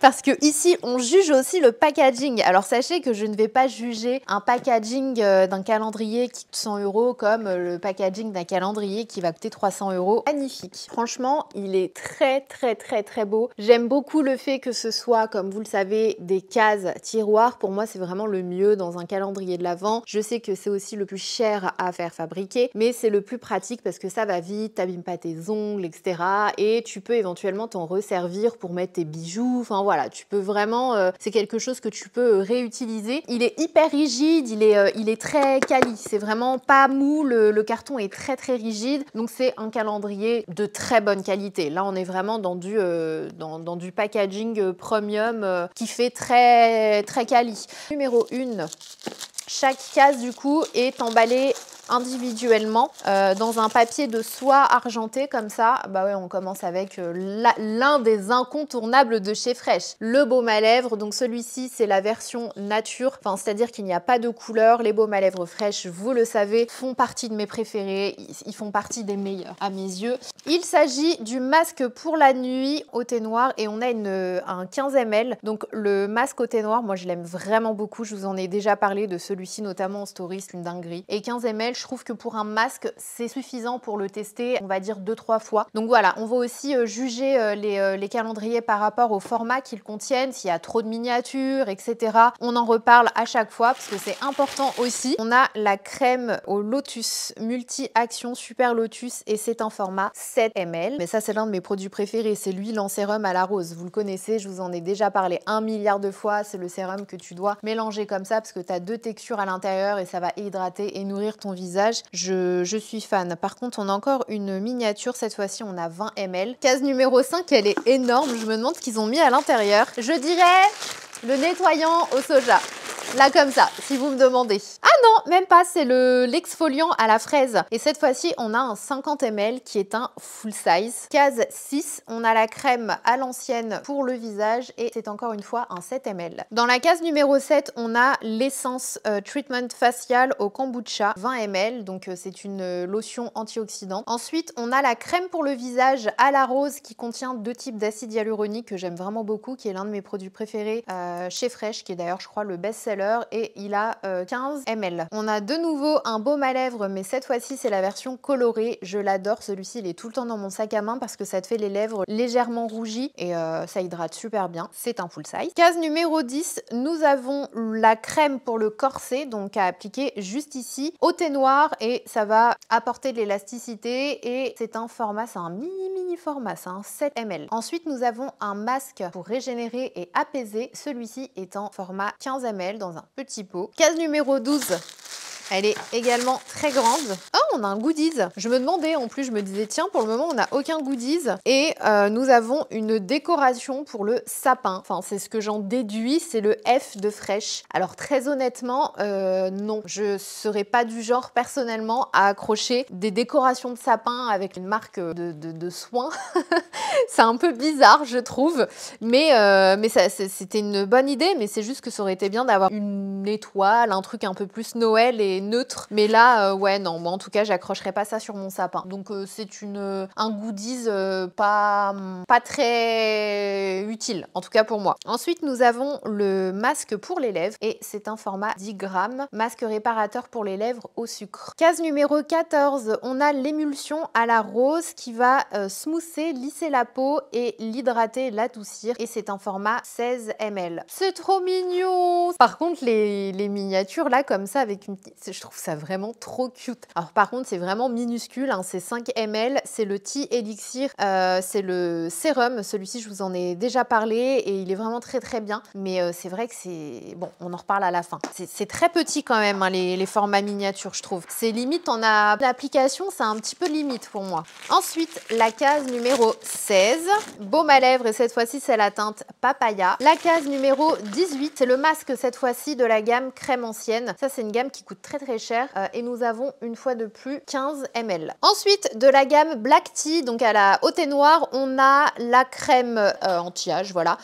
parce que ici on juge aussi le packaging. Alors sachez que je ne vais pas juger un packaging d'un calendrier qui coûte 100 € comme le packaging d'un calendrier qui va coûter 300 €. Magnifique. Franchement, il est très beau. J'aime beaucoup le fait que ce soit, comme vous le savez, des cases tiroirs. Pour moi, c'est vraiment le mieux dans un calendrier de l'Avent. Je sais que c'est aussi le plus cher à faire fabriquer, mais c'est le plus pratique parce que ça va vite, t'abîmes pas tes ongles, etc. Et tu peux éventuellement t'en resservir pour mettre tes bijoux. Enfin voilà, tu peux vraiment, c'est quelque chose que tu peux réutiliser. Il est hyper rigide, il est très quali. C'est vraiment pas mou, le carton est très rigide. Donc c'est un calendrier de très bonne qualité. Là, on est vraiment dans du packaging premium qui fait très quali. Numéro 1. Chaque case du coup est emballée individuellement dans un papier de soie argenté comme ça. Bah ouais, on commence avec l'un des incontournables de chez Fresh, le baume à lèvres. Donc celui-ci, c'est la version nature, enfin c'est-à-dire qu'il n'y a pas de couleur. Les baumes à lèvres Fresh, vous le savez, font partie de mes préférés. Ils font partie des meilleurs à mes yeux. Il s'agit du masque pour la nuit au thé noir et on a un 15 ml. Donc le masque au thé noir, moi je l'aime vraiment beaucoup. Je vous en ai déjà parlé de celui-ci, notamment en story, c'est une dinguerie. Et 15 ml, je trouve que pour un masque, c'est suffisant pour le tester, on va dire 2-3 fois. Donc voilà, on va aussi juger les calendriers par rapport au format qu'ils contiennent, s'il y a trop de miniatures, etc. On en reparle à chaque fois parce que c'est important aussi. On a la crème au lotus, multi-action super lotus et c'est en format 7 ml. Mais ça, c'est l'un de mes produits préférés, c'est l'huile en sérum à la rose. Vous le connaissez, je vous en ai déjà parlé 1 milliard de fois. C'est le sérum que tu dois mélanger comme ça parce que tu as 2 textures à l'intérieur et ça va hydrater et nourrir ton visage. Je suis fan. Par contre, on a encore une miniature. Cette fois-ci, on a 20 ml. Case numéro 5, elle est énorme. Je me demande ce qu'ils ont mis à l'intérieur. Je dirais le nettoyant au soja. Là comme ça, si vous me demandez. Ah non, même pas, c'est l'exfoliant à la fraise. Et cette fois-ci, on a un 50 ml qui est un full size. Case 6, on a la crème à l'ancienne pour le visage et c'est encore une fois un 7 ml. Dans la case numéro 7, on a l'essence treatment facial au kombucha, 20 ml. Donc c'est une lotion antioxydante. Ensuite, on a la crème pour le visage à la rose qui contient 2 types d'acide hyaluronique que j'aime vraiment beaucoup, qui est l'un de mes produits préférés chez Fresh, qui est d'ailleurs, je crois, le best-seller et il a 15 ml. On a de nouveau un baume à lèvres, mais cette fois-ci, c'est la version colorée. Je l'adore. Celui-ci, il est tout le temps dans mon sac à main parce que ça te fait les lèvres légèrement rougies et ça hydrate super bien. C'est un full size. Case numéro 10, nous avons la crème pour le corset, donc à appliquer juste ici au thé noir et ça va apporter de l'élasticité et c'est un format, c'est un mini format, c'est un 7 ml. Ensuite, nous avons un masque pour régénérer et apaiser. Celui-ci est en format 15 ml dans un petit pot. Case numéro 12. Elle est également très grande. Oh, on a un goodies. Je me demandais, en plus, je me disais, tiens, pour le moment, on n'a aucun goodies. Et nous avons une décoration pour le sapin. Enfin, c'est ce que j'en déduis, c'est le F de Fresh. Alors, très honnêtement, non. Je ne serais pas du genre, personnellement, à accrocher des décorations de sapin avec une marque de soins. C'est un peu bizarre, je trouve. Mais c'était une bonne idée, mais c'est juste que ça aurait été bien d'avoir une étoile, un truc un peu plus Noël et neutre. Mais là, ouais, non, moi en tout cas, j'accrocherai pas ça sur mon sapin. Donc c'est un goodies pas très utile, en tout cas pour moi. Ensuite, nous avons le masque pour les lèvres et c'est un format 10 grammes, masque réparateur pour les lèvres au sucre. Case numéro 14, on a l'émulsion à la rose qui va smoother, lisser la peau et l'hydrater, l'adoucir et c'est un format 16 ml. C'est trop mignon! Par contre, les miniatures là, comme ça, avec une petite... Je trouve ça vraiment trop cute. Alors par contre, c'est vraiment minuscule, hein, c'est 5 ml, c'est le Tea Elixir, c'est le sérum. Celui-ci, je vous en ai déjà parlé et il est vraiment très très bien. Mais c'est vrai que c'est... Bon, on en reparle à la fin. C'est très petit quand même, hein, les formats miniatures, je trouve. C'est limite, on a l'application, c'est un petit peu limite pour moi. Ensuite, la case numéro 16, baume à lèvres et cette fois-ci, c'est la teinte papaya. La case numéro 18, c'est le masque cette fois-ci de la gamme crème ancienne. Ça, c'est une gamme qui coûte très très cher et nous avons une fois de plus 15 ml. Ensuite, de la gamme Black Tea, donc au thé noir, on a la crème anti-âge, voilà.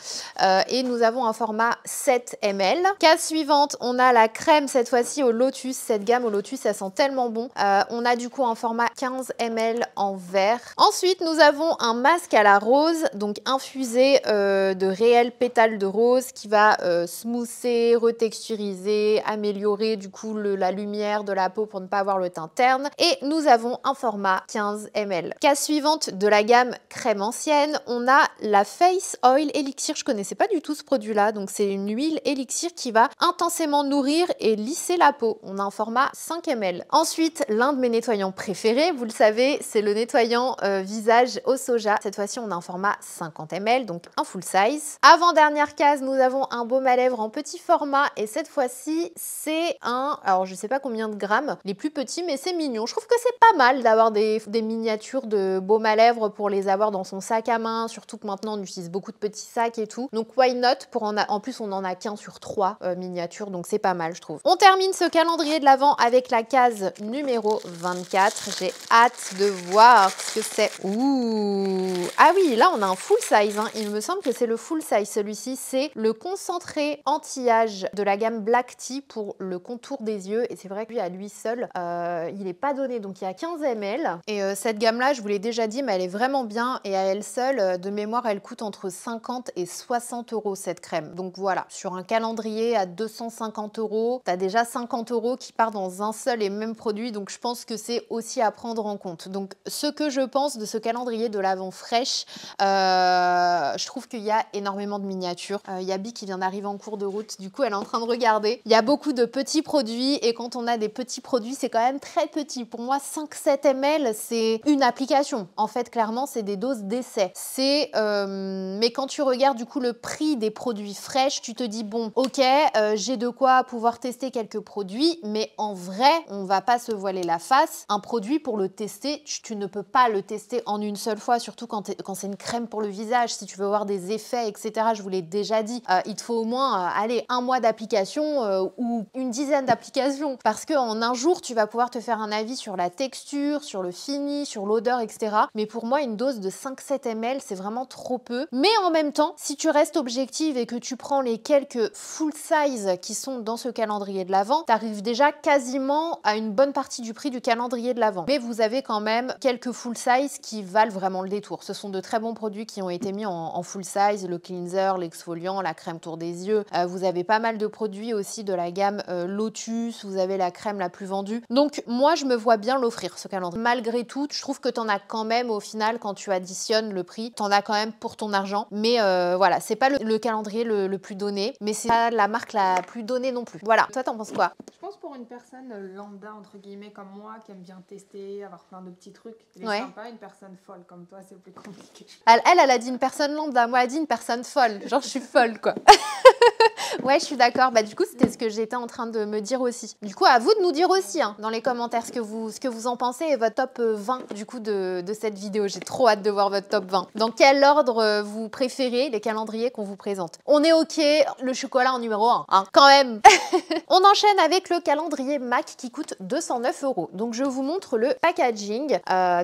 Et nous avons un format 7 ml. Case suivante, on a la crème cette fois-ci au lotus. Cette gamme au lotus, ça sent tellement bon. On a du coup un format 15 ml en vert. Ensuite, nous avons un masque à la rose, donc infusé de réels pétales de rose qui va smoother, retexturiser, améliorer du coup la lumière de la peau pour ne pas avoir le teint terne. Et nous avons un format 15 ml. Case suivante de la gamme crème ancienne, on a la Face Oil Elixir. Je connaissais pas du tout ce produit-là, donc c'est une huile élixir qui va intensément nourrir et lisser la peau. On a un format 5 ml. Ensuite, l'un de mes nettoyants préférés, vous le savez, c'est le nettoyant visage au soja. Cette fois-ci, on a un format 50 ml, donc un full size. Avant-dernière case, nous avons un baume à lèvres en petit format et cette fois-ci, c'est un... Alors, je sais pas combien de grammes, les plus petits, mais c'est mignon. Je trouve que c'est pas mal d'avoir des miniatures de baume à lèvres pour les avoir dans son sac à main, surtout que maintenant on utilise beaucoup de petits sacs et tout. Donc why not, en plus on en a qu'un sur 3 miniatures, donc c'est pas mal je trouve. On termine ce calendrier de l'Avent avec la case numéro 24. J'ai hâte de voir ce que c'est. Ouh! Ah oui, là on a un full size, hein. Il me semble que c'est le full size. Celui-ci, c'est le concentré anti-âge de la gamme Black Tea pour le contour des yeux. Et c'est vrai que lui, à lui seul, il n'est pas donné. Donc il y a 15 ml. Et cette gamme-là, je vous l'ai déjà dit, mais elle est vraiment bien. Et à elle seule, de mémoire, elle coûte entre 50 et 60 € cette crème. Donc voilà, sur un calendrier à 250 €, tu as déjà 50 € qui part dans un seul et même produit. Donc je pense que c'est aussi à prendre en compte. Donc ce que je pense de ce calendrier de l'Avent Fresh, je trouve qu'il y a énormément de miniatures. Yabi qui vient d'arriver en cours de route, du coup elle est en train de regarder. Il y a beaucoup de petits produits et quand on a des petits produits, c'est quand même très petit. Pour moi, 5-7 ml, c'est une application. En fait, clairement, c'est des doses d'essai. Mais quand tu regardes du coup le prix des produits fraîches, tu te dis bon, ok, j'ai de quoi pouvoir tester quelques produits, mais en vrai, on va pas se voiler la face. Un produit pour le tester, tu ne peux pas le tester en une seule fois, surtout quand c'est une crème pour le visage. Si tu veux voir des effets, etc., je vous l'ai déjà dit, il te faut au moins allez, un mois d'application ou une dizaine d'applications, parce qu'en un jour, tu vas pouvoir te faire un avis sur la texture, sur le fini, sur l'odeur, etc. Mais pour moi, une dose de 5-7 ml, c'est vraiment trop peu. Mais en même temps, si tu restes objective et que tu prends les quelques full size qui sont dans ce calendrier de l'Avent, tu arrives déjà quasiment à une bonne partie du prix du calendrier de l'Avent. Mais vous avez quand même quelques full size qui valent vraiment le détour. Ce sont de très bons produits qui ont été mis en full size, le cleanser, l'exfoliant, la crème tour des yeux. Vous avez pas mal de produits aussi de la gamme Lotus, vous avez la crème la plus vendue. Donc moi, je me vois bien l'offrir, ce calendrier. Malgré tout, je trouve que tu en as quand même au final, quand tu additionnes le prix, tu en as quand même pour ton argent. Mais voilà, c'est pas le calendrier le plus donné, mais c'est pas la marque la plus donnée non plus. Voilà, toi t'en penses quoi? Je pense pour une personne lambda, entre guillemets, comme moi, qui aime bien tester, avoir plein de petits trucs, elle est sympa. Une personne folle comme toi, c'est plus compliqué. Elle a dit une personne lambda, moi elle a dit une personne folle. Genre je suis folle quoi. Ouais, je suis d'accord. Bah, du coup, c'était ce que j'étais en train de me dire aussi. Du coup, à vous de nous dire aussi hein, dans les commentaires ce que vous en pensez et votre top 20 du coup de cette vidéo. J'ai trop hâte de voir votre top 20. Dans quel ordre vous préférez les calendriers qu'on vous présente? On est ok, le chocolat en numéro 1, hein, quand même. On enchaîne avec le calendrier MAC qui coûte 209 €. Donc, je vous montre le packaging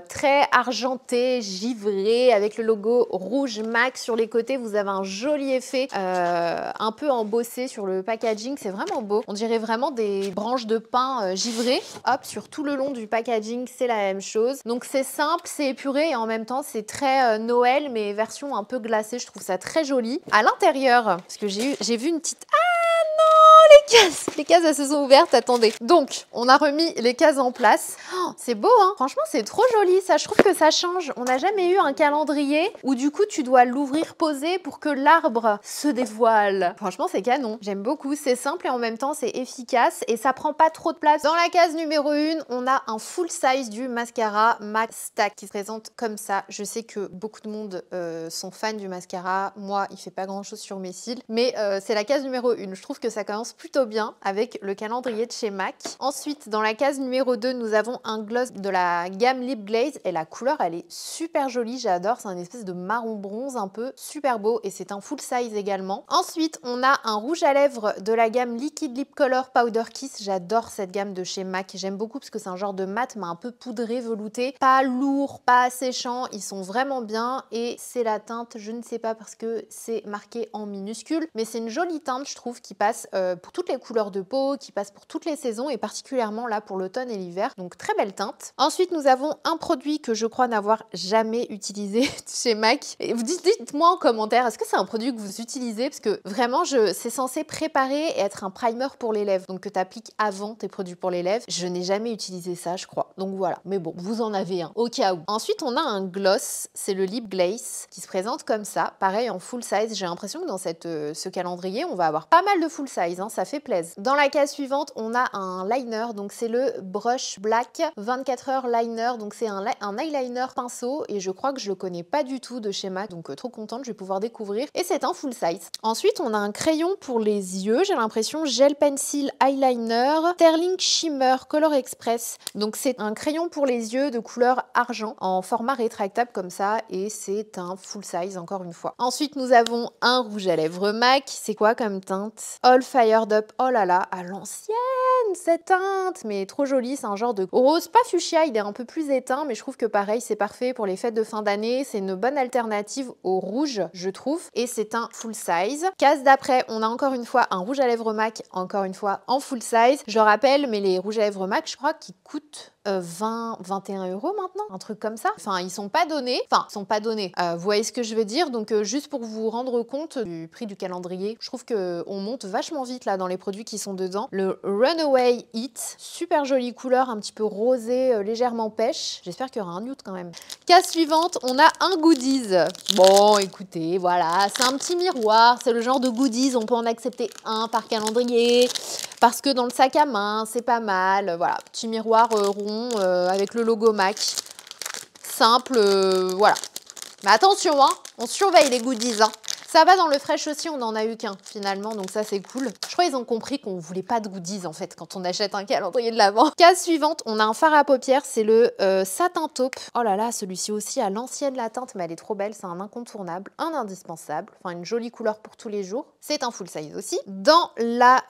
très argenté, givré, avec le logo rouge MAC sur les côtés. Vous avez un joli effet un peu embossé sur le packaging, c'est vraiment beau. On dirait vraiment des branches de pin givrées. Hop, sur tout le long du packaging, c'est la même chose. Donc c'est simple, c'est épuré et en même temps c'est très Noël, mais version un peu glacée. Je trouve ça très joli. À l'intérieur, parce que j'ai vu une petite... Les cases, elles se sont ouvertes, attendez. Donc, on a remis les cases en place. Oh, c'est beau, hein? Franchement, c'est trop joli, ça. Je trouve que ça change. On n'a jamais eu un calendrier où, du coup, tu dois l'ouvrir posé pour que l'arbre se dévoile. Franchement, c'est canon. J'aime beaucoup. C'est simple et en même temps, c'est efficace et ça prend pas trop de place. Dans la case numéro 1, on a un full size du mascara MAC Stack qui se présente comme ça. Je sais que beaucoup de monde sont fans du mascara. Moi, il fait pas grand-chose sur mes cils, mais c'est la case numéro 1. Je trouve que ça commence plutôt bien avec le calendrier de chez MAC. Ensuite, dans la case numéro 2, nous avons un gloss de la gamme Lip Glaze et la couleur, elle est super jolie, j'adore. C'est un espèce de marron bronze un peu super beau et c'est un full size également. Ensuite, on a un rouge à lèvres de la gamme Liquid Lip Color Powder Kiss. J'adore cette gamme de chez MAC. J'aime beaucoup parce que c'est un genre de mat mais un peu poudré, velouté. Pas lourd, pas asséchant. Ils sont vraiment bien et c'est la teinte, je ne sais pas parce que c'est marqué en minuscule, mais c'est une jolie teinte, je trouve, qui passe pour toutes les couleurs de peau, qui passe pour toutes les saisons et particulièrement là pour l'automne et l'hiver. Donc très belle teinte. Ensuite, nous avons un produit que je crois n'avoir jamais utilisé chez MAC. Et dites-moi en commentaire, est-ce que c'est un produit que vous utilisez? Parce que vraiment, c'est censé préparer et être un primer pour les lèvres. Donc que tu appliques avant tes produits pour les lèvres. Je n'ai jamais utilisé ça, je crois. Donc voilà. Mais bon, vous en avez un, au cas où. Ensuite, on a un gloss. C'est le Lip Glaze qui se présente comme ça. Pareil, en full size. J'ai l'impression que dans ce calendrier, on va avoir pas mal de full size. Hein. ça fait plaisir. Dans la case suivante, on a un liner, donc c'est le Brush Black 24 heures liner, donc c'est un eyeliner pinceau et je crois que je le connais pas du tout de chez MAC, donc trop contente, je vais pouvoir découvrir et c'est un full size. Ensuite, on a un crayon pour les yeux, j'ai l'impression Gel Pencil Eyeliner Sterling Shimmer Color Express, donc c'est un crayon pour les yeux de couleur argent en format rétractable comme ça et c'est un full size encore une fois. Ensuite, nous avons un rouge à lèvres MAC, c'est quoi comme teinte? All Fired Up, oh là là, à l'ancienne cette teinte, mais trop jolie, c'est un genre de rose, pas fuchsia, il est un peu plus éteint, mais je trouve que pareil, c'est parfait pour les fêtes de fin d'année, c'est une bonne alternative au rouge, je trouve, et c'est un full size. Case d'après, on a encore une fois un rouge à lèvres MAC, encore une fois en full size. Je rappelle, mais les rouges à lèvres MAC, je crois qu'ils coûtent 20, 21 € maintenant, un truc comme ça. Enfin, ils sont pas donnés. Vous voyez ce que je veux dire? Donc, juste pour vous rendre compte du prix du calendrier, je trouve qu'on monte vachement vite là dans les produits qui sont dedans. Le Runaway Heat, super jolie couleur, un petit peu rosé, légèrement pêche. J'espère qu'il y aura un nude quand même. Case suivante, on a un goodies. Bon, écoutez, voilà, c'est un petit miroir. C'est le genre de goodies, on peut en accepter un par calendrier. Parce que dans le sac à main, c'est pas mal. Voilà, petit miroir rond avec le logo MAC. Simple, voilà. Mais attention, hein, on surveille les goodies. Hein. Ça va dans le fresh aussi, on n'en a eu qu'un finalement, donc ça c'est cool. Je crois qu'ils ont compris qu'on voulait pas de goodies en fait quand on achète un calendrier de l'Avent. Case suivante, on a un fard à paupières, c'est le Satin Taupe. Oh là là, celui-ci aussi à l'ancienne la teinte, mais elle est trop belle, c'est un incontournable, un indispensable, enfin une jolie couleur pour tous les jours. C'est un full size aussi. Dans la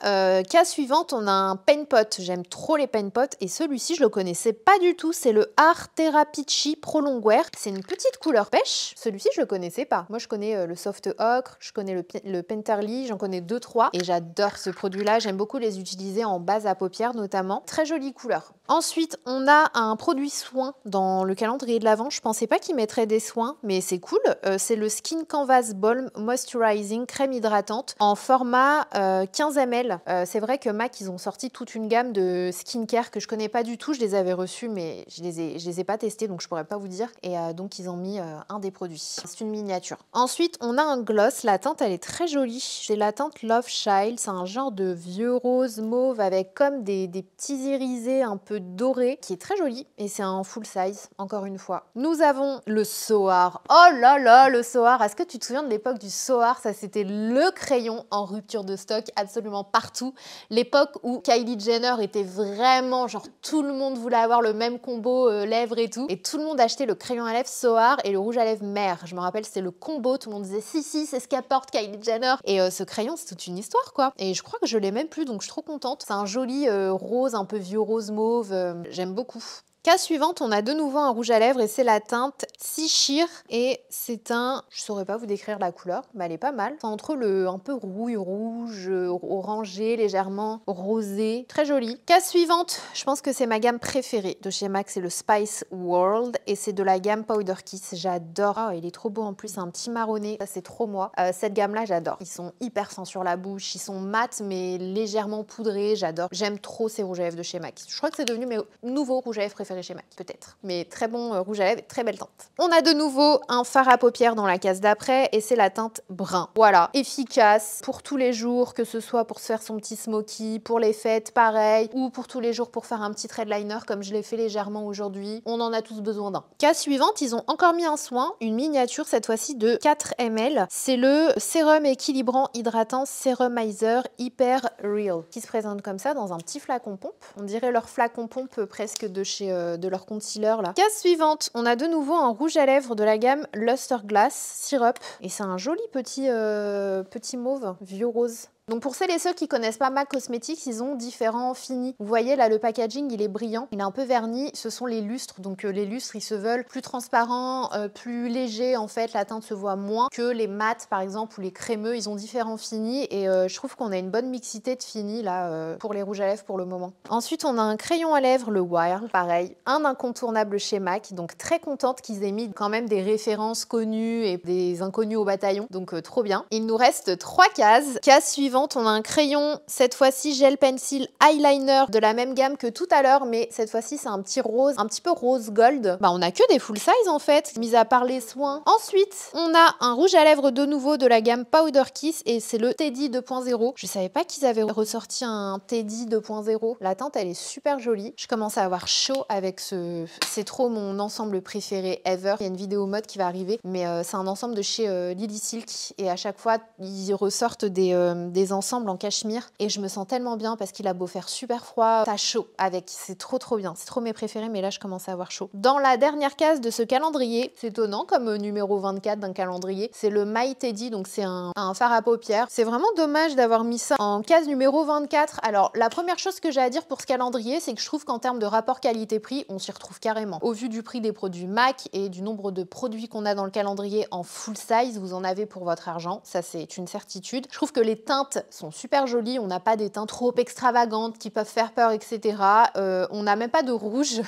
case suivante, on a un paint pot. J'aime trop les paint pots et celui-ci je le connaissais pas du tout, c'est le Art Therapy Pro Longwear. C'est une petite couleur pêche. Celui-ci je le connaissais pas. Moi je connais le Soft Ocre, je connais le Penterly, j'en connais 2-3 et j'adore ce produit-là. J'aime beaucoup les utiliser en base à paupières notamment. Très jolie couleur. Ensuite, on a un produit soin dans le calendrier de l'Avent. Je pensais pas qu'ils mettraient des soins, mais c'est cool. C'est le Skin Canvas Balm Moisturizing Crème Hydratante en format 15 ml. C'est vrai que MAC, ils ont sorti toute une gamme de skincare que je connais pas du tout. Je les avais reçus, mais je les ai pas testés, donc je pourrais pas vous dire. Et donc, ils ont mis un des produits. C'est une miniature. Ensuite, on a un gloss. La teinte, elle est très jolie. J'ai la teinte Love Child. C'est un genre de vieux rose mauve avec comme des petits irisés un peu doré qui est très joli et c'est un full size encore une fois. Nous avons le Soar. Oh là là, le Soar. Est-ce que tu te souviens de l'époque du Soar? Ça c'était le crayon en rupture de stock absolument partout. L'époque où Kylie Jenner était vraiment genre tout le monde voulait avoir le même combo lèvres et tout et tout le monde achetait le crayon à lèvres Soar et le rouge à lèvres Mer. Je me rappelle c'était le combo, tout le monde disait si c'est ce qu'apporte Kylie Jenner et ce crayon c'est toute une histoire quoi et je crois que je l'ai même plus donc je suis trop contente. C'est un joli rose, un peu vieux rose mauve. J'aime beaucoup. Case suivante, on a de nouveau un rouge à lèvres et c'est la teinte Seashire et c'est un, je saurais pas vous décrire la couleur, mais elle est pas mal. C'est entre le un peu rouille, rouge, orangé, légèrement rosé, très joli. Case suivante, je pense que c'est ma gamme préférée de chez MAC, c'est le Spice World et c'est de la gamme Powder Kiss. J'adore. Oh, il est trop beau en plus, c'est un petit marronné, ça c'est trop moi. Cette gamme-là, j'adore. Ils sont hyper fins sur la bouche, ils sont mat mais légèrement poudrés, j'adore. J'aime trop ces rouges à lèvres de chez MAC. Je crois que c'est devenu mes nouveaux rouges à lèvres préférés chez MAC, peut-être. Mais très bon rouge à lèvres, très belle teinte. On a de nouveau un fard à paupières dans la case d'après et c'est la teinte brun. Voilà, efficace pour tous les jours, que ce soit pour se faire son petit smoky, pour les fêtes, pareil, ou pour tous les jours pour faire un petit trait de liner comme je l'ai fait légèrement aujourd'hui. On en a tous besoin d'un. Case suivante, ils ont encore mis un soin, une miniature cette fois-ci de 4 ml. C'est le sérum équilibrant hydratant Serumizer Hyper Real qui se présente comme ça dans un petit flacon pompe. On dirait leur flacon pompe presque de chez de leur concealer là. Case suivante, on a de nouveau un rouge à lèvres de la gamme Luster Glass Syrup et c'est un joli petit mauve vieux rose. Donc pour celles et ceux qui connaissent pas MAC Cosmetics, ils ont différents finis. Vous voyez là le packaging il est brillant, il est un peu verni, ce sont les lustres. Donc les lustres ils se veulent plus transparents, plus légers en fait, la teinte se voit moins que les mats par exemple ou les crémeux, ils ont différents finis et je trouve qu'on a une bonne mixité de finis là pour les rouges à lèvres pour le moment. Ensuite on a un crayon à lèvres, le Wild, pareil, un incontournable chez MAC, donc très contente qu'ils aient mis quand même des références connues et des inconnus au bataillon, donc trop bien. Il nous reste 3 cases. Case suivante, suivante, on a un crayon, cette fois-ci gel pencil eyeliner de la même gamme que tout à l'heure, mais cette fois-ci c'est un petit rose, un petit peu rose gold. Bah on a que des full size en fait, mis à part les soins. Ensuite, on a un rouge à lèvres de nouveau de la gamme Powder Kiss et c'est le Teddy 2.0. Je savais pas qu'ils avaient ressorti un Teddy 2.0. La teinte elle est super jolie. Je commence à avoir chaud avec ce... C'est trop mon ensemble préféré ever. Il y a une vidéo mode qui va arriver, mais c'est un ensemble de chez Lily Silk et à chaque fois ils ressortent des ensembles en cachemire et je me sens tellement bien parce qu'il a beau faire super froid, t'as chaud avec. C'est trop bien. C'est trop mes préférés, mais là je commence à avoir chaud. Dans la dernière case de ce calendrier, c'est étonnant comme numéro 24 d'un calendrier, c'est le My Teddy, donc c'est un fard à paupières. C'est vraiment dommage d'avoir mis ça en case numéro 24. Alors la première chose que j'ai à dire pour ce calendrier, c'est que je trouve qu'en termes de rapport qualité-prix, on s'y retrouve carrément. Au vu du prix des produits MAC et du nombre de produits qu'on a dans le calendrier en full size, vous en avez pour votre argent, ça c'est une certitude. Je trouve que les teintes sont super jolies, on n'a pas des teintes trop extravagantes qui peuvent faire peur, etc. On n'a même pas de rouge,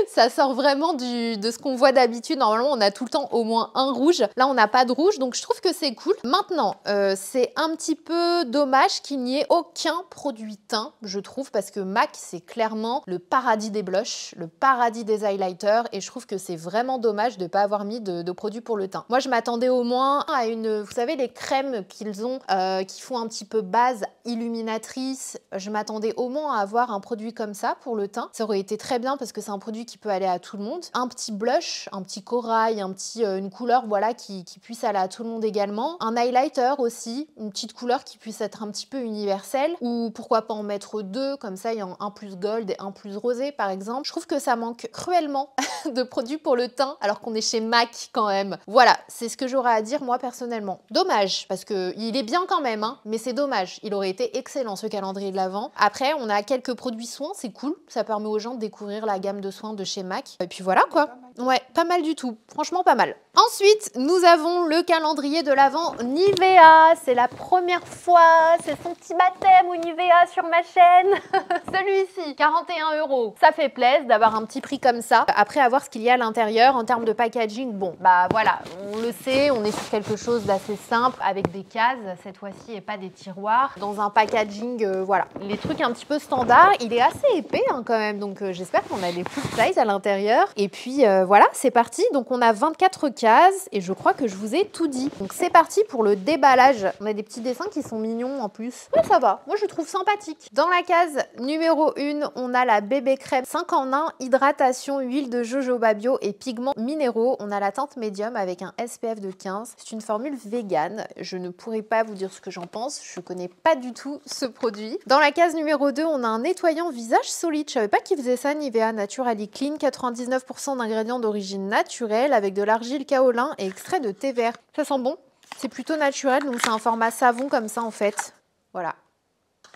ça sort vraiment de ce qu'on voit d'habitude. Normalement on a tout le temps au moins un rouge, là on n'a pas de rouge, donc je trouve que c'est cool. Maintenant, c'est un petit peu dommage qu'il n'y ait aucun produit teint, je trouve, parce que MAC c'est clairement le paradis des blushs, le paradis des highlighters, et je trouve que c'est vraiment dommage de ne pas avoir mis de produits pour le teint. Moi je m'attendais au moins à une, vous savez les crèmes qu'ils ont, qui font un petit peu base illuminatrice, je m'attendais au moins à avoir un produit comme ça pour le teint. Ça aurait été très bien parce que c'est un produit qui peut aller à tout le monde. Un petit blush, un petit corail, une couleur voilà qui puisse aller à tout le monde également. Un highlighter aussi, une petite couleur qui puisse être un petit peu universelle, ou pourquoi pas en mettre deux, comme ça il y a un plus gold et un plus rosé par exemple. Je trouve que ça manque cruellement de produits pour le teint alors qu'on est chez MAC quand même. Voilà, c'est ce que j'aurais à dire moi personnellement. Dommage, parce que il est bien quand même, hein, mais c'est dommage. Il aurait été excellent ce calendrier de l'Avent. Après, on a quelques produits soins, c'est cool. Ça permet aux gens de découvrir la gamme de soins de chez MAC. Et puis voilà quoi. Ouais, pas mal du tout. Franchement, pas mal. Ensuite, nous avons le calendrier de l'Avent Nivea. C'est la première fois, c'est son petit baptême au Nivea sur ma chaîne. Celui-ci, 41 €. Ça fait plaisir d'avoir un petit prix comme ça. Après, à voir ce qu'il y a à l'intérieur en termes de packaging. Bon, bah voilà, on le sait, on est sur quelque chose d'assez simple avec des cases cette fois-ci et pas des tiroirs. Dans un packaging, voilà. Les trucs un petit peu standards. Il est assez épais hein, quand même, donc j'espère qu'on a les full size à l'intérieur. Et puis voilà, c'est parti. Donc on a 24 cases et je crois que je vous ai tout dit. Donc c'est parti pour le déballage. On a des petits dessins qui sont mignons en plus. Ouais, ça va. Moi je trouve sympathique. Dans la case numéro 1, on a la bébé crème 5 en 1, hydratation, huile de jojoba bio et pigments minéraux. On a la teinte médium avec un SPF de 15. C'est une formule vegan. Je ne pourrais pas vous dire ce que j'en pense. Je connais pas du tout ce produit. Dans la case numéro 2, on a un nettoyant visage solide. Je savais pas qu'ils faisaient ça, Nivea Naturally Clean. 99% d'ingrédients d'origine naturelle avec de l'argile kaolin et extrait de thé vert. Ça sent bon. C'est plutôt naturel, donc c'est un format savon comme ça en fait. Voilà.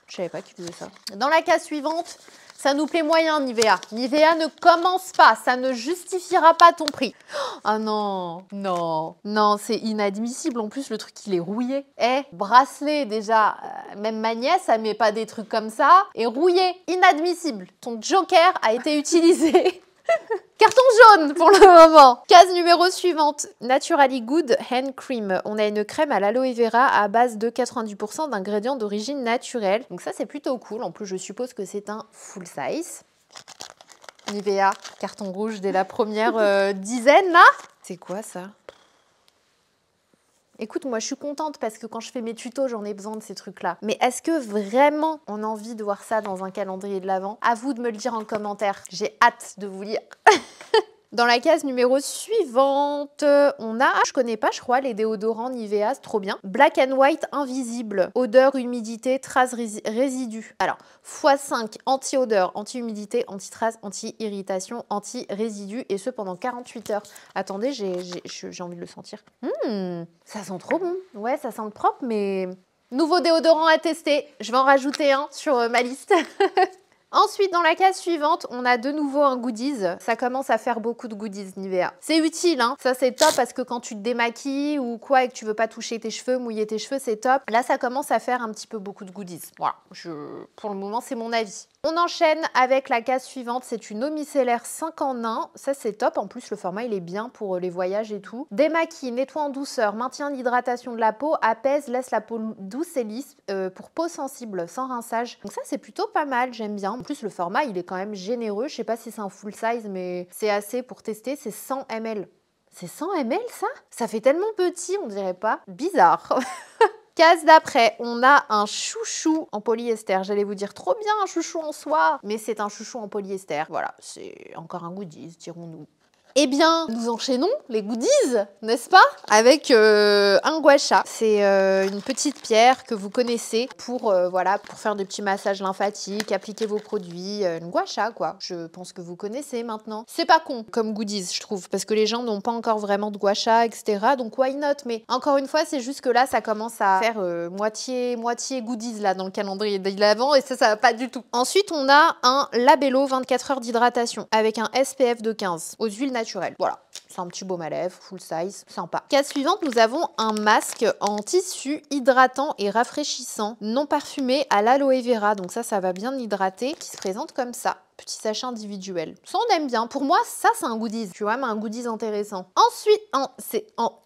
Je savais pas qu'ils faisaient ça. Dans la case suivante, ça nous plaît moyen Nivea. Nivea ne commence pas, ça ne justifiera pas ton prix. Ah non, non, non, c'est inadmissible. En plus, le truc, il est rouillé. Eh, bracelet déjà, même ma nièce, elle met pas des trucs comme ça. Et rouillé, inadmissible. Ton joker a été utilisé. Carton jaune pour le moment. Case numéro suivante, Naturally Good Hand Cream. On a une crème à l'aloe vera à base de 90% d'ingrédients d'origine naturelle. Donc ça, c'est plutôt cool. En plus, je suppose que c'est un full size. Nivea, carton rouge dès la première dizaine, là. C'est quoi ça ? Écoute, moi, je suis contente parce que quand je fais mes tutos, j'en ai besoin de ces trucs-là. Mais est-ce que vraiment on a envie de voir ça dans un calendrier de l'Avent ? À vous de me le dire en commentaire. J'ai hâte de vous lire. Dans la case numéro suivante, on a, je connais pas, je crois, les déodorants Nivea, c'est trop bien. Black and White invisible, odeur, humidité, traces, résidus. Alors, x5, anti-odeur, anti-humidité, anti-traces, anti-irritation, anti-résidus, et ce pendant 48 heures. Attendez, j'ai envie de le sentir. Ça sent trop bon. Ouais, ça sent propre, mais... Nouveau déodorant à tester. Je vais en rajouter un sur ma liste. Ensuite, dans la case suivante, on a de nouveau un goodies. Ça commence à faire beaucoup de goodies Nivea. C'est utile, hein. Ça, c'est top parce que quand tu te démaquilles ou quoi et que tu veux pas toucher tes cheveux, mouiller tes cheveux, c'est top. Là, ça commence à faire un petit peu beaucoup de goodies. Voilà, pour le moment, c'est mon avis. On enchaîne avec la case suivante, c'est une eau micellaire 5 en 1. Ça, c'est top. En plus, le format, il est bien pour les voyages et tout. Démaquille, nettoie en douceur, maintient l'hydratation de la peau, apaise, laisse la peau douce et lisse pour peau sensible, sans rinçage. Donc ça, c'est plutôt pas mal, j'aime bien. En plus, le format, il est quand même généreux. Je sais pas si c'est un full size, mais c'est assez pour tester. C'est 100 ml. C'est 100 ml, ça? Ça fait tellement petit, on dirait pas. Bizarre. Case d'après, on a un chouchou en polyester. J'allais vous dire trop bien un chouchou en soie, mais c'est un chouchou en polyester. Voilà, c'est encore un goodies, dirons-nous. Eh bien, nous enchaînons les goodies, n'est-ce pas? Avec un gua sha. C'est une petite pierre que vous connaissez pour, voilà, pour faire des petits massages lymphatiques, appliquer vos produits. Une gua sha, quoi. Je pense que vous connaissez maintenant. C'est pas con comme goodies, je trouve, parce que les gens n'ont pas encore vraiment de gua sha, etc. Donc, why not? Mais encore une fois, c'est juste que là, ça commence à faire moitié goodies, là, dans le calendrier de l'Avent, et ça va pas du tout. Ensuite, on a un Labello 24 heures d'hydratation avec un SPF de 15 aux huiles naturelles. Voilà, c'est un petit baume à lèvres, full size, sympa. Case suivante, nous avons un masque en tissu hydratant et rafraîchissant, non parfumé à l'aloe vera. Donc ça va bien hydrater, qui se présente comme ça. Petit sachet individuel. Ça, on aime bien. Pour moi, ça, c'est un goodies. Tu vois, mais un goodies intéressant. Ensuite, c'est en...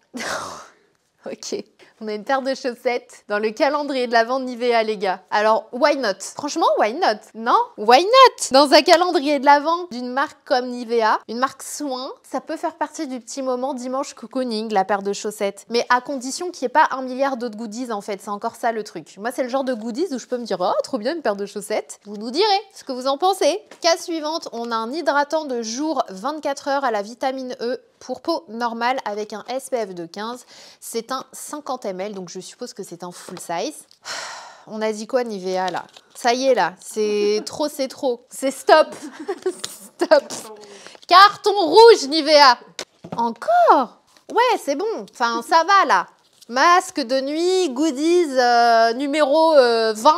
Ok. On a une paire de chaussettes dans le calendrier de l'Avent Nivea, les gars. Alors, why not? Franchement, why not? Non? Why not? Dans un calendrier de l'Avent d'une marque comme Nivea, une marque soin, ça peut faire partie du petit moment dimanche cocooning, la paire de chaussettes. Mais à condition qu'il n'y ait pas un milliard d'autres goodies, en fait. C'est encore ça, le truc. Moi, c'est le genre de goodies où je peux me dire, oh, trop bien, une paire de chaussettes. Vous nous direz ce que vous en pensez. Case suivante, on a un hydratant de jour 24 heures à la vitamine E pour peau normale avec un SPF de 15. C'est un 50 ml, donc je suppose que c'est un full size. On a dit quoi, Nivea, là? Ça y est, là, c'est trop, c'est trop. C'est stop. Stop. Carton rouge, Nivea. Encore? Ouais, c'est bon. Enfin, ça va, là. Masque de nuit, goodies numéro 20.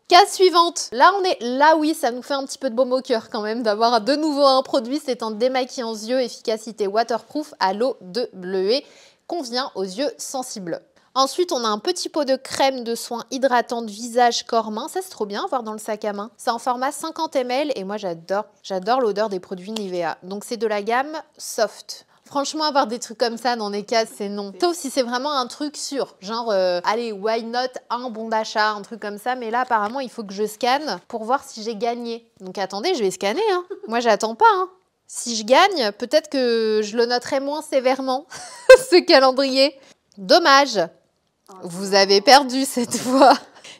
Case suivante. Là, oui, ça nous fait un petit peu de baume au cœur quand même d'avoir de nouveau un produit. C'est un démaquillant yeux, efficacité waterproof à l'eau de bleuet. Convient aux yeux sensibles. Ensuite, on a un petit pot de crème de soins hydratante visage, corps, main. Ça, c'est trop bien à voir dans le sac à main. C'est en format 50 ml et moi, j'adore l'odeur des produits Nivea. Donc, c'est de la gamme Soft. Franchement, avoir des trucs comme ça dans les cases, c'est non. Sauf si c'est vraiment un truc sûr. Genre, allez, why not un bon d'achat, un truc comme ça. Mais là, apparemment, il faut que je scanne pour voir si j'ai gagné. Donc, attendez, je vais scanner. Hein. Moi, j'attends pas. Hein. Si je gagne, peut-être que je le noterai moins sévèrement, ce calendrier. Dommage. Vous avez perdu cette fois.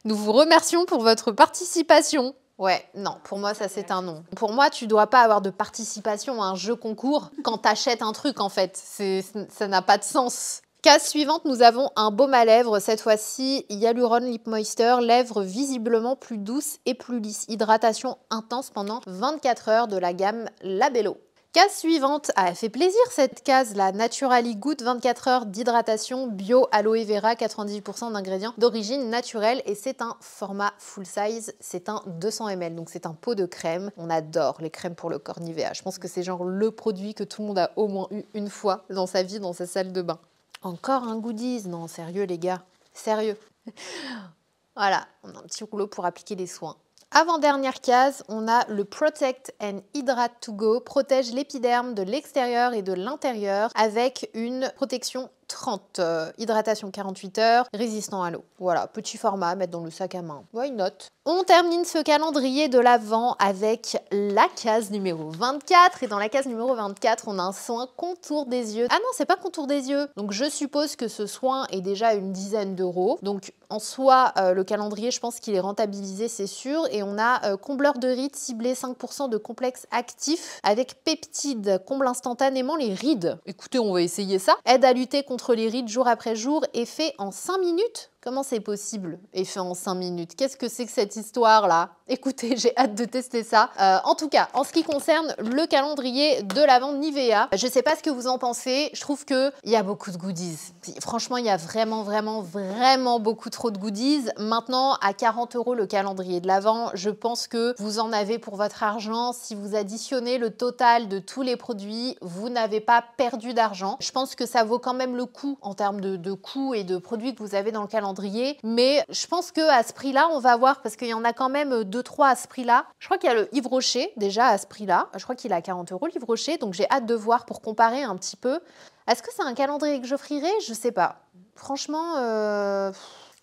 Nous vous remercions pour votre participation. Ouais, non, pour moi, ça, c'est un non. Pour moi, tu dois pas avoir de participation à un jeu concours quand t'achètes un truc, en fait. Ça n'a pas de sens. Case suivante, nous avons un baume à lèvres. Cette fois-ci, Hyaluron Lip Moisture, lèvres visiblement plus douces et plus lisses. Hydratation intense pendant 24 heures de la gamme Labello. Case suivante, elle fait plaisir cette case, la Naturally Good 24 heures d'hydratation bio aloe vera, 98% d'ingrédients d'origine naturelle et c'est un format full size, c'est un 200 ml, donc c'est un pot de crème. On adore les crèmes pour le corps Nivea, je pense que c'est genre le produit que tout le monde a au moins eu une fois dans sa vie, dans sa salle de bain. Encore un goodies, non sérieux les gars, sérieux. Voilà, on a un petit rouleau pour appliquer des soins. Avant-dernière case, on a le Protect and Hydrate to Go, protège l'épiderme de l'extérieur et de l'intérieur avec une protection 30, hydratation 48 heures, résistant à l'eau. Voilà, petit format à mettre dans le sac à main. Why not? On termine ce calendrier de l'Avent avec la case numéro 24. Et dans la case numéro 24, on a un soin contour des yeux. Ah non, c'est pas contour des yeux. Donc je suppose que ce soin est déjà une dizaine d'euros. Donc en soi, le calendrier, je pense qu'il est rentabilisé, c'est sûr. Et on a combleur de rides ciblé 5% de complexe actif avec peptides, comble instantanément les rides. Écoutez, on va essayer ça. Aide à lutter contre les rides jour après jour et fait en 5 minutes. Comment c'est possible? Effet en 5 minutes. Qu'est-ce que c'est que cette histoire-là? Écoutez, j'ai hâte de tester ça. En tout cas, en ce qui concerne le calendrier de l'Avent Nivea, je sais pas ce que vous en pensez. Je trouve qu'il y a beaucoup de goodies. Franchement, il y a vraiment beaucoup trop de goodies. Maintenant, à 40 € le calendrier de l'Avent, je pense que vous en avez pour votre argent. Si vous additionnez le total de tous les produits, vous n'avez pas perdu d'argent. Je pense que ça vaut quand même le coup en termes de coûts et de produits que vous avez dans le calendrier. calendrier, mais je pense que à ce prix-là, on va voir parce qu'il y en a quand même 2-3 à ce prix-là. Je crois qu'il y a le Yves Rocher déjà à ce prix-là. Je crois qu'il a 40 € l'Yves Rocher, donc j'ai hâte de voir pour comparer un petit peu. Est-ce que c'est un calendrier que j'offrirai? Je sais pas. Franchement,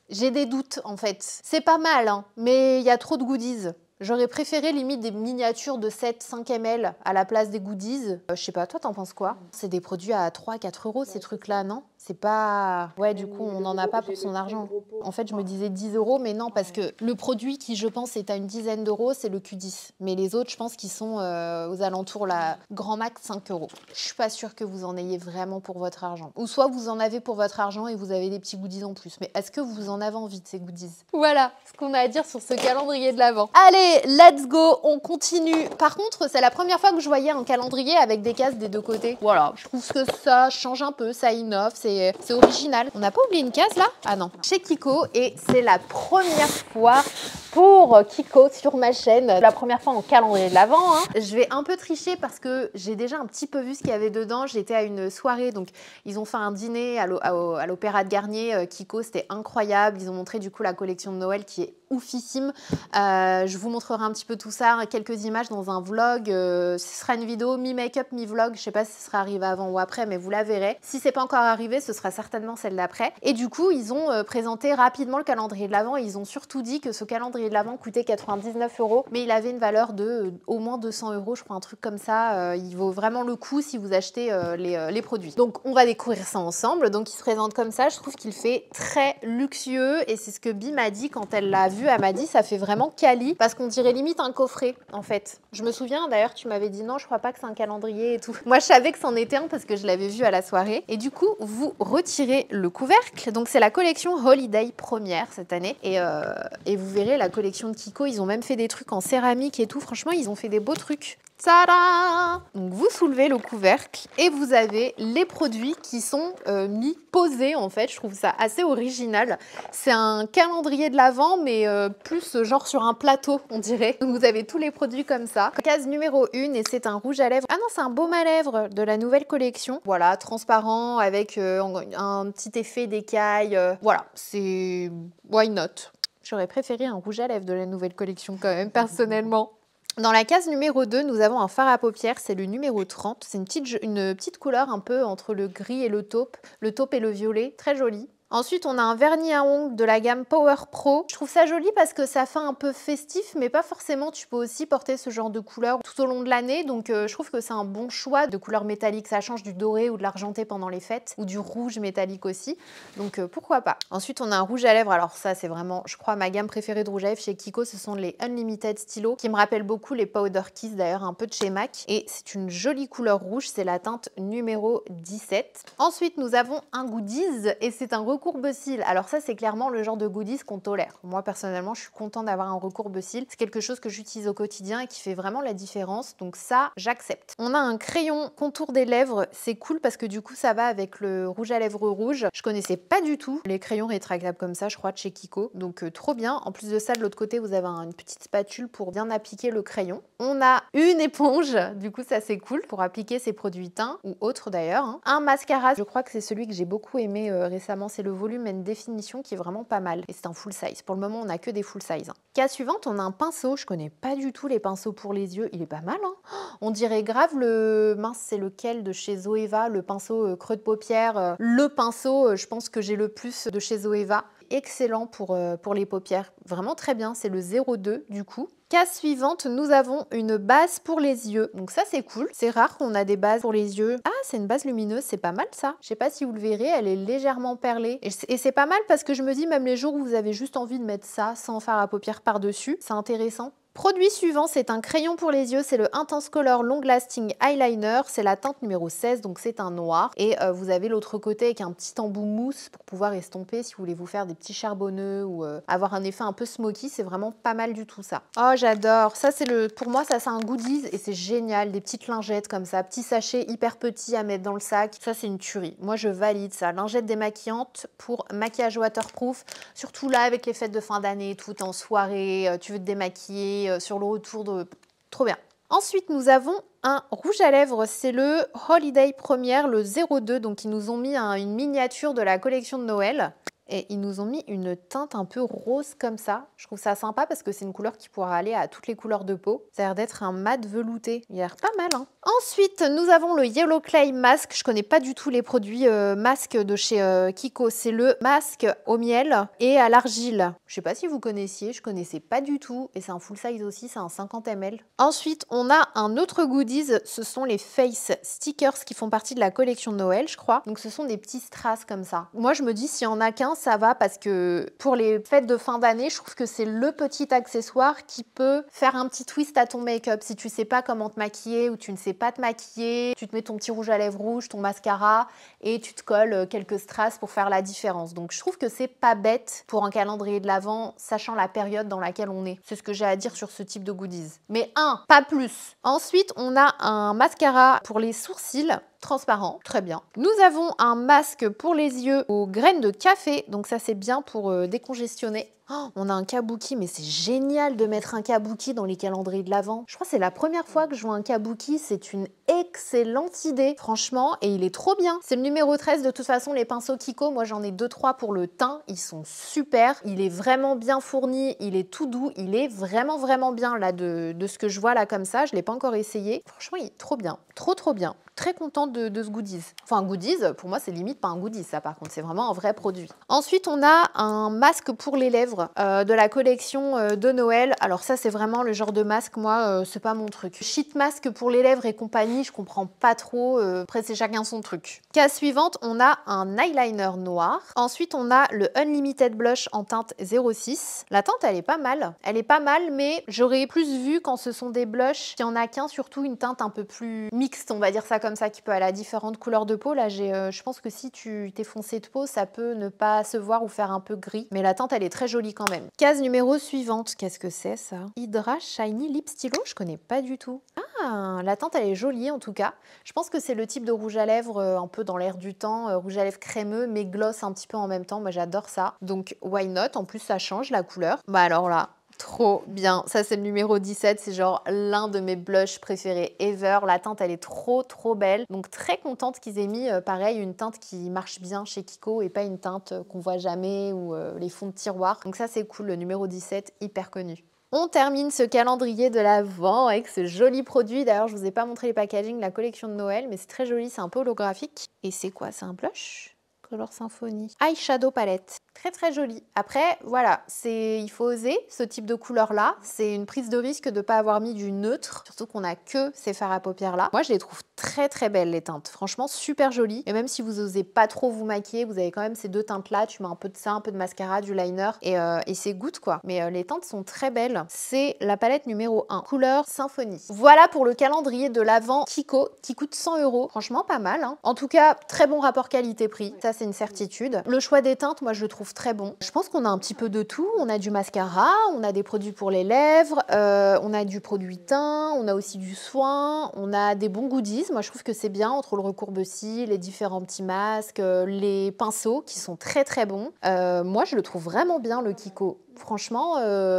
j'ai des doutes en fait. C'est pas mal, hein, mais il y a trop de goodies. J'aurais préféré limite des miniatures de 7-5 ml à la place des goodies. Je sais pas, toi t'en penses quoi? C'est des produits à 3-4 € ces trucs-là, non? C'est pas... Ouais, du coup, on n'en a pas pour son argent. En fait, je me disais 10 €, mais non, parce que le produit qui, je pense, est à une dizaine d'euros, c'est le Q10. Mais les autres, je pense qu'ils sont aux alentours, là, grand max 5 €. Je suis pas sûre que vous en ayez vraiment pour votre argent. Ou soit vous en avez pour votre argent et vous avez des petits goodies en plus. Mais est-ce que vous en avez envie de ces goodies? Voilà ce qu'on a à dire sur ce calendrier de l'Avent. Allez, let's go, on continue. Par contre, c'est la première fois que je voyais un calendrier avec des cases des deux côtés. Voilà, je trouve que ça change un peu, ça innove, c'est original. On n'a pas oublié une case là? Ah non. Chez Kiko, et c'est la première fois pour Kiko sur ma chaîne. La première fois en calendrier de l'Avent. Hein. Je vais un peu tricher parce que j'ai déjà un petit peu vu ce qu'il y avait dedans. J'étais à une soirée, donc ils ont fait un dîner à l'Opéra de Garnier. Kiko, c'était incroyable. Ils ont montré du coup la collection de Noël qui est oufissime. Je vous montrerai un petit peu tout ça, quelques images dans un vlog. Ce sera une vidéo mi-make-up, mi-vlog. Je sais pas si ce sera arrivé avant ou après, mais vous la verrez. Si c'est pas encore arrivé, ce sera certainement celle d'après. Et du coup, ils ont présenté rapidement le calendrier de l'Avent. Ils ont surtout dit que ce calendrier de l'Avent coûtait 99 €, mais il avait une valeur de au moins 200 €, je crois, un truc comme ça. Il vaut vraiment le coup si vous achetez les produits. Donc, on va découvrir ça ensemble. Donc, il se présente comme ça. Je trouve qu'il fait très luxueux et c'est ce que Bi m'a dit quand elle l'a vu. Elle m'a dit, ça fait vraiment quali parce qu'on dirait limite un coffret, en fait. Je me souviens, d'ailleurs, tu m'avais dit non, je crois pas que c'est un calendrier et tout. Moi, je savais que c'en était un parce que je l'avais vu à la soirée. Et du coup, vous retirez le couvercle. Donc, c'est la collection Holiday première cette année. Et vous verrez, la collection de Kiko, ils ont même fait des trucs en céramique et tout. Franchement, ils ont fait des beaux trucs. Tada! Donc vous soulevez le couvercle et vous avez les produits qui sont mis posés en fait. Je trouve ça assez original. C'est un calendrier de l'Avent mais plus genre sur un plateau on dirait. Donc vous avez tous les produits comme ça. Case numéro 1 et c'est un rouge à lèvres. Ah non, c'est un baume à lèvres de la nouvelle collection. Voilà, transparent avec un petit effet d'écaille. Voilà, c'est why not? J'aurais préféré un rouge à lèvres de la nouvelle collection quand même personnellement. Dans la case numéro 2, nous avons un fard à paupières, c'est le numéro 30. C'est une petite couleur un peu entre le gris et le taupe et le violet, très joli. Ensuite, on a un vernis à ongles de la gamme Power Pro. Je trouve ça joli parce que ça fait un peu festif, mais pas forcément. Tu peux aussi porter ce genre de couleur tout au long de l'année. Donc, je trouve que c'est un bon choix de couleur métallique. Ça change du doré ou de l'argenté pendant les fêtes, ou du rouge métallique aussi. Donc, pourquoi pas. Ensuite, on a un rouge à lèvres. Alors ça, c'est vraiment, je crois, ma gamme préférée de rouge à lèvres chez Kiko. Ce sont les Unlimited Stylo, qui me rappellent beaucoup les Powder Kiss, d'ailleurs, un peu de chez MAC. Et c'est une jolie couleur rouge. C'est la teinte numéro 17. Ensuite, nous avons un goodies, et c'est un recourbe-cils. Alors ça, c'est clairement le genre de goodies qu'on tolère. Moi, personnellement, je suis contente d'avoir un recourbe-cils. C'est quelque chose que j'utilise au quotidien et qui fait vraiment la différence. Donc ça, j'accepte. On a un crayon contour des lèvres. C'est cool parce que du coup, ça va avec le rouge à lèvres rouge. Je connaissais pas du tout les crayons rétractables comme ça, je crois, de chez Kiko. Donc trop bien. En plus de ça, de l'autre côté, vous avez une petite spatule pour bien appliquer le crayon. On a une éponge. Du coup, ça, c'est cool pour appliquer ses produits teints ou autres d'ailleurs. Hein. Un mascara. Je crois que c'est celui que j'ai beaucoup aimé récemment. C'est le volume et définition qui est vraiment pas mal. Et c'est un full size. Pour le moment, on n'a que des full size. Hein. Case suivante, on a un pinceau. Je connais pas du tout les pinceaux pour les yeux. Il est pas mal. Hein. On dirait grave le... Mince, c'est lequel de chez Zoeva? Le pinceau creux de paupières. Le pinceau, je pense que j'ai le plus de chez Zoeva. Excellent pour les paupières. Vraiment très bien. C'est le 02 du coup. Case suivante, nous avons une base pour les yeux. Donc ça, c'est cool. C'est rare qu'on a des bases pour les yeux. Ah, c'est une base lumineuse, c'est pas mal ça. Je sais pas si vous le verrez, elle est légèrement perlée. Et c'est pas mal parce que je me dis, même les jours où vous avez juste envie de mettre ça sans fard à paupières par-dessus, c'est intéressant. Produit suivant, c'est un crayon pour les yeux, c'est le Intense Color Long Lasting Eyeliner, c'est la teinte numéro 16, donc c'est un noir. Et vous avez l'autre côté avec un petit embout mousse pour pouvoir estomper si vous voulez vous faire des petits charbonneux ou avoir un effet un peu smoky, c'est vraiment pas mal du tout ça. Oh, j'adore, ça c'est pour moi ça c'est un goodies et c'est génial, des petites lingettes comme ça, petits sachets hyper petits à mettre dans le sac, ça c'est une tuerie. Moi je valide ça, lingettes démaquillantes pour maquillage waterproof, surtout là avec les fêtes de fin d'année, tout en soirée, tu veux te démaquiller, sur le retour de... Trop bien. Ensuite, nous avons un rouge à lèvres, c'est le Holiday première, le 02, donc ils nous ont mis une miniature de la collection de Noël. et ils nous ont mis une teinte un peu rose comme ça. Je trouve ça sympa parce que c'est une couleur qui pourra aller à toutes les couleurs de peau. Ça a l'air d'être un mat velouté. Il a l'air pas mal, hein. Ensuite, nous avons le Yellow Clay Mask. Je connais pas du tout les produits masques de chez Kiko. C'est le masque au miel et à l'argile. Je sais pas si vous connaissiez, je connaissais pas du tout. Et c'est un full size aussi, c'est un 50 ml. Ensuite, on a un autre goodies. Ce sont les face stickers qui font partie de la collection de Noël, je crois. Donc ce sont des petits strass comme ça. Moi, je me dis, s'il y en a qu'un, ça va parce que pour les fêtes de fin d'année, je trouve que c'est le petit accessoire qui peut faire un petit twist à ton make-up. Si tu sais pas comment te maquiller ou tu ne sais pas te maquiller, tu te mets ton petit rouge à lèvres rouge, ton mascara et tu te colles quelques strass pour faire la différence. Donc je trouve que c'est pas bête pour un calendrier de l'Avent, sachant la période dans laquelle on est. C'est ce que j'ai à dire sur ce type de goodies. Mais pas plus. Ensuite, on a un mascara pour les sourcils. Transparent, très bien. Nous avons un masque pour les yeux aux graines de café, donc ça c'est bien pour décongestionner. Oh, on a un kabuki, mais c'est génial de mettre un kabuki dans les calendriers de l'Avent. Je crois que c'est la première fois que je vois un kabuki, c'est une excellente idée, franchement, et il est trop bien. C'est le numéro 13, de toute façon, les pinceaux Kiko, moi j'en ai 2-3 pour le teint, ils sont super, il est vraiment bien fourni, il est tout doux, il est vraiment bien là de ce que je vois là comme ça, je ne l'ai pas encore essayé. Franchement, il est trop bien, trop bien. Très contente de ce goodies. Enfin, un goodies, pour moi, c'est limite pas un goodies, ça, par contre. C'est vraiment un vrai produit. Ensuite, on a un masque pour les lèvres de la collection de Noël. Alors ça, c'est vraiment le genre de masque, moi, c'est pas mon truc. Sheet mask pour les lèvres et compagnie, je comprends pas trop. Après, c'est chacun son truc. Case suivante, on a un eyeliner noir. Ensuite, on a le Unlimited Blush en teinte 06. La teinte, elle est pas mal. Elle est pas mal, mais j'aurais plus vu quand ce sont des blushs. Il y en a qu'un, surtout une teinte un peu plus mixte, on va dire ça comme ça, qui peut aller à différentes couleurs de peau. Là, je pense que si tu t'es foncé de peau, ça peut ne pas se voir ou faire un peu gris. Mais la teinte, elle est très jolie quand même. Case numéro suivante. Qu'est-ce que c'est, ça? Hydra Shiny Lip Stylo? Je connais pas du tout. Ah, la teinte, elle est jolie en tout cas. Je pense que c'est le type de rouge à lèvres un peu dans l'air du temps. Rouge à lèvres crémeux, mais gloss un petit peu en même temps. Moi, j'adore ça. Donc, why not? En plus, ça change la couleur. Bah alors là... Trop bien, ça c'est le numéro 17, c'est genre l'un de mes blushs préférés ever. La teinte elle est trop belle, donc très contente qu'ils aient mis pareil une teinte qui marche bien chez Kiko et pas une teinte qu'on voit jamais ou les fonds de tiroir. Donc ça c'est cool, le numéro 17, hyper connu. On termine ce calendrier de l'Avent avec ce joli produit. D'ailleurs, je vous ai pas montré les packaging, la collection de Noël, mais c'est très joli, c'est un peu holographique. Et c'est quoi? C'est un blush? Color Symphony. Eyeshadow palette. Très joli. Après, voilà, il faut oser ce type de couleur-là. C'est une prise de risque de ne pas avoir mis du neutre, surtout qu'on a que ces fards à paupières-là. Moi, je les trouve très belles, les teintes. Franchement, super jolies. Et même si vous osez pas trop vous maquiller, vous avez quand même ces deux teintes-là. Tu mets un peu de ça, un peu de mascara, du liner, et c'est good, quoi. Mais les teintes sont très belles. C'est la palette numéro 1, couleur Symphony. Voilà pour le calendrier de l'Avent Kiko, qui coûte 100 €. Franchement, pas mal, hein. En tout cas, très bon rapport qualité-prix. Ça, c'est une certitude. Le choix des teintes, moi, je le trouve très bon. Je pense qu'on a un petit peu de tout. On a du mascara, on a des produits pour les lèvres, on a du produit teint, on a aussi du soin, on a des bons goodies. Moi, je trouve que c'est bien entre le recourbe-cils, les différents petits masques, les pinceaux qui sont très bons. Moi, je le trouve vraiment bien, le Kiko. Franchement,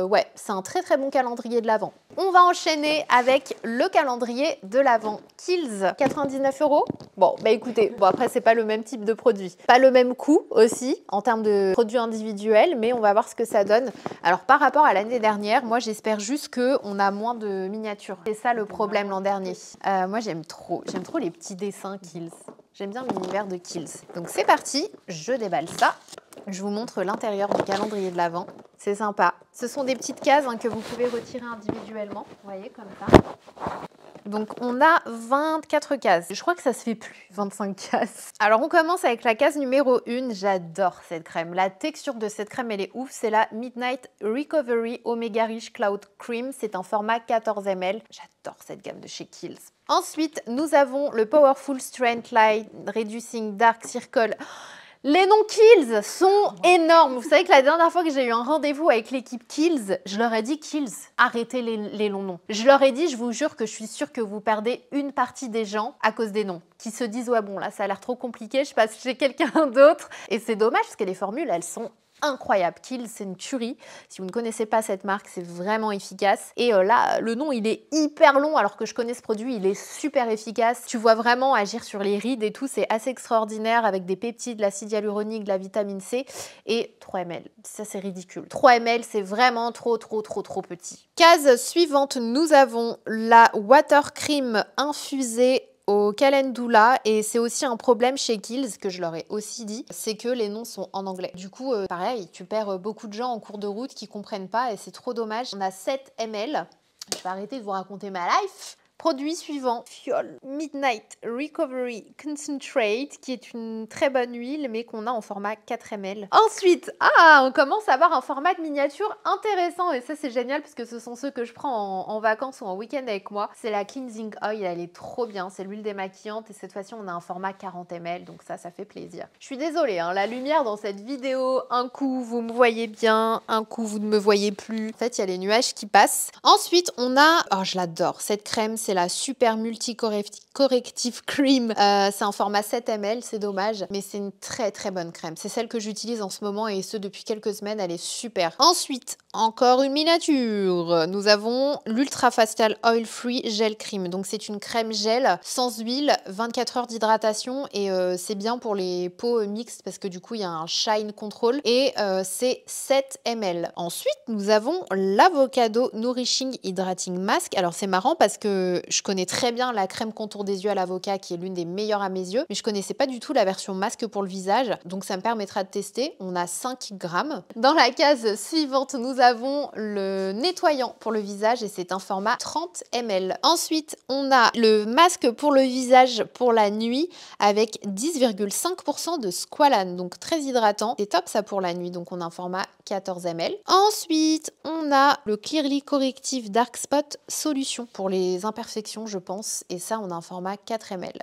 ouais, c'est un très bon calendrier de l'Avent. On va enchaîner avec le calendrier de l'Avent Kiehl's, 99 €. Bon, bah écoutez, bon après c'est pas le même type de produit, pas le même coût aussi en termes de produits individuels, mais on va voir ce que ça donne. Alors par rapport à l'année dernière, moi j'espère juste qu'on a moins de miniatures. C'est ça le problème l'an dernier. Moi j'aime trop les petits dessins Kiehl's. J'aime bien l'univers de Kiehl's. Donc c'est parti, je déballe ça. Je vous montre l'intérieur du calendrier de l'Avent. C'est sympa. Ce sont des petites cases que vous pouvez retirer individuellement. Vous voyez, comme ça. Donc, on a 24 cases. Je crois que ça se fait plus, 25 cases. Alors, on commence avec la case numéro 1. J'adore cette crème. La texture de cette crème, elle est ouf. C'est la Midnight Recovery Omega Rich Cloud Cream. C'est un format 14 ml. J'adore cette gamme de chez Kiehl's. Ensuite, nous avons le Powerful Strength Light Reducing Dark Circle. Les noms Kiehl's sont énormes. Vous savez que la dernière fois que j'ai eu un rendez-vous avec l'équipe Kiehl's, je leur ai dit Kiehl's, arrêtez les longs noms. Je leur ai dit, je vous jure que je suis sûre que vous perdez une partie des gens à cause des noms, qui se disent ouais bon là ça a l'air trop compliqué, je passe chez quelqu'un d'autre. Et c'est dommage parce que les formules elles sont incroyable. Kiehl's, c'est une tuerie. Si vous ne connaissez pas cette marque, c'est vraiment efficace. Et là, le nom, il est hyper long alors que je connais ce produit, il est super efficace. Tu vois vraiment agir sur les rides et tout, c'est assez extraordinaire avec des peptides, de l'acide hyaluronique, de la vitamine C et 3 ml. Ça, c'est ridicule. 3 ml, c'est vraiment trop petit. Case suivante, nous avons la Water Cream infusée au calendula et c'est aussi un problème chez Kiehl's que je leur ai aussi dit, c'est que les noms sont en anglais. Du coup, pareil, tu perds beaucoup de gens en cours de route qui comprennent pas et c'est trop dommage. On a 7 ml. Je vais arrêter de vous raconter ma life. Produit suivant, Fiole Midnight Recovery Concentrate, qui est une très bonne huile, mais qu'on a en format 4 ml. Ensuite, on commence à avoir un format de miniature intéressant, et ça c'est génial, parce que ce sont ceux que je prends en vacances ou en week-end avec moi. C'est la Cleansing Oil, elle est trop bien, c'est l'huile démaquillante, et cette fois-ci on a un format 40 ml, donc ça fait plaisir. Je suis désolée, la lumière dans cette vidéo, un coup vous me voyez bien, un coup vous ne me voyez plus. En fait, il y a les nuages qui passent. Ensuite, on a, je l'adore, cette crème, c'est la Super Multi Corrective Cream. C'est un format 7 ml, c'est dommage, mais c'est une très bonne crème. C'est celle que j'utilise en ce moment et ce depuis quelques semaines, elle est super. Ensuite, encore une miniature. Nous avons l'Ultra Facial Oil Free Gel Cream. Donc c'est une crème gel sans huile, 24 heures d'hydratation et c'est bien pour les peaux mixtes parce que du coup il y a un shine control et c'est 7 ml. Ensuite, nous avons l'Avocado Nourishing Hydrating Mask. Alors c'est marrant parce que je connais très bien la crème contour des yeux à l'avocat qui est l'une des meilleures à mes yeux, mais je connaissais pas du tout la version masque pour le visage, donc ça me permettra de tester. On a 5 grammes. Dans la case suivante, nous avons le nettoyant pour le visage et c'est un format 30 ml. Ensuite, on a le masque pour le visage pour la nuit avec 10,5% de squalane, donc très hydratant. C'est top ça pour la nuit, donc on a un format 14 ml. Ensuite, on a le Clearly Corrective Dark Spot Solution pour les imperfections, je pense, et ça, on a un format 4 ml.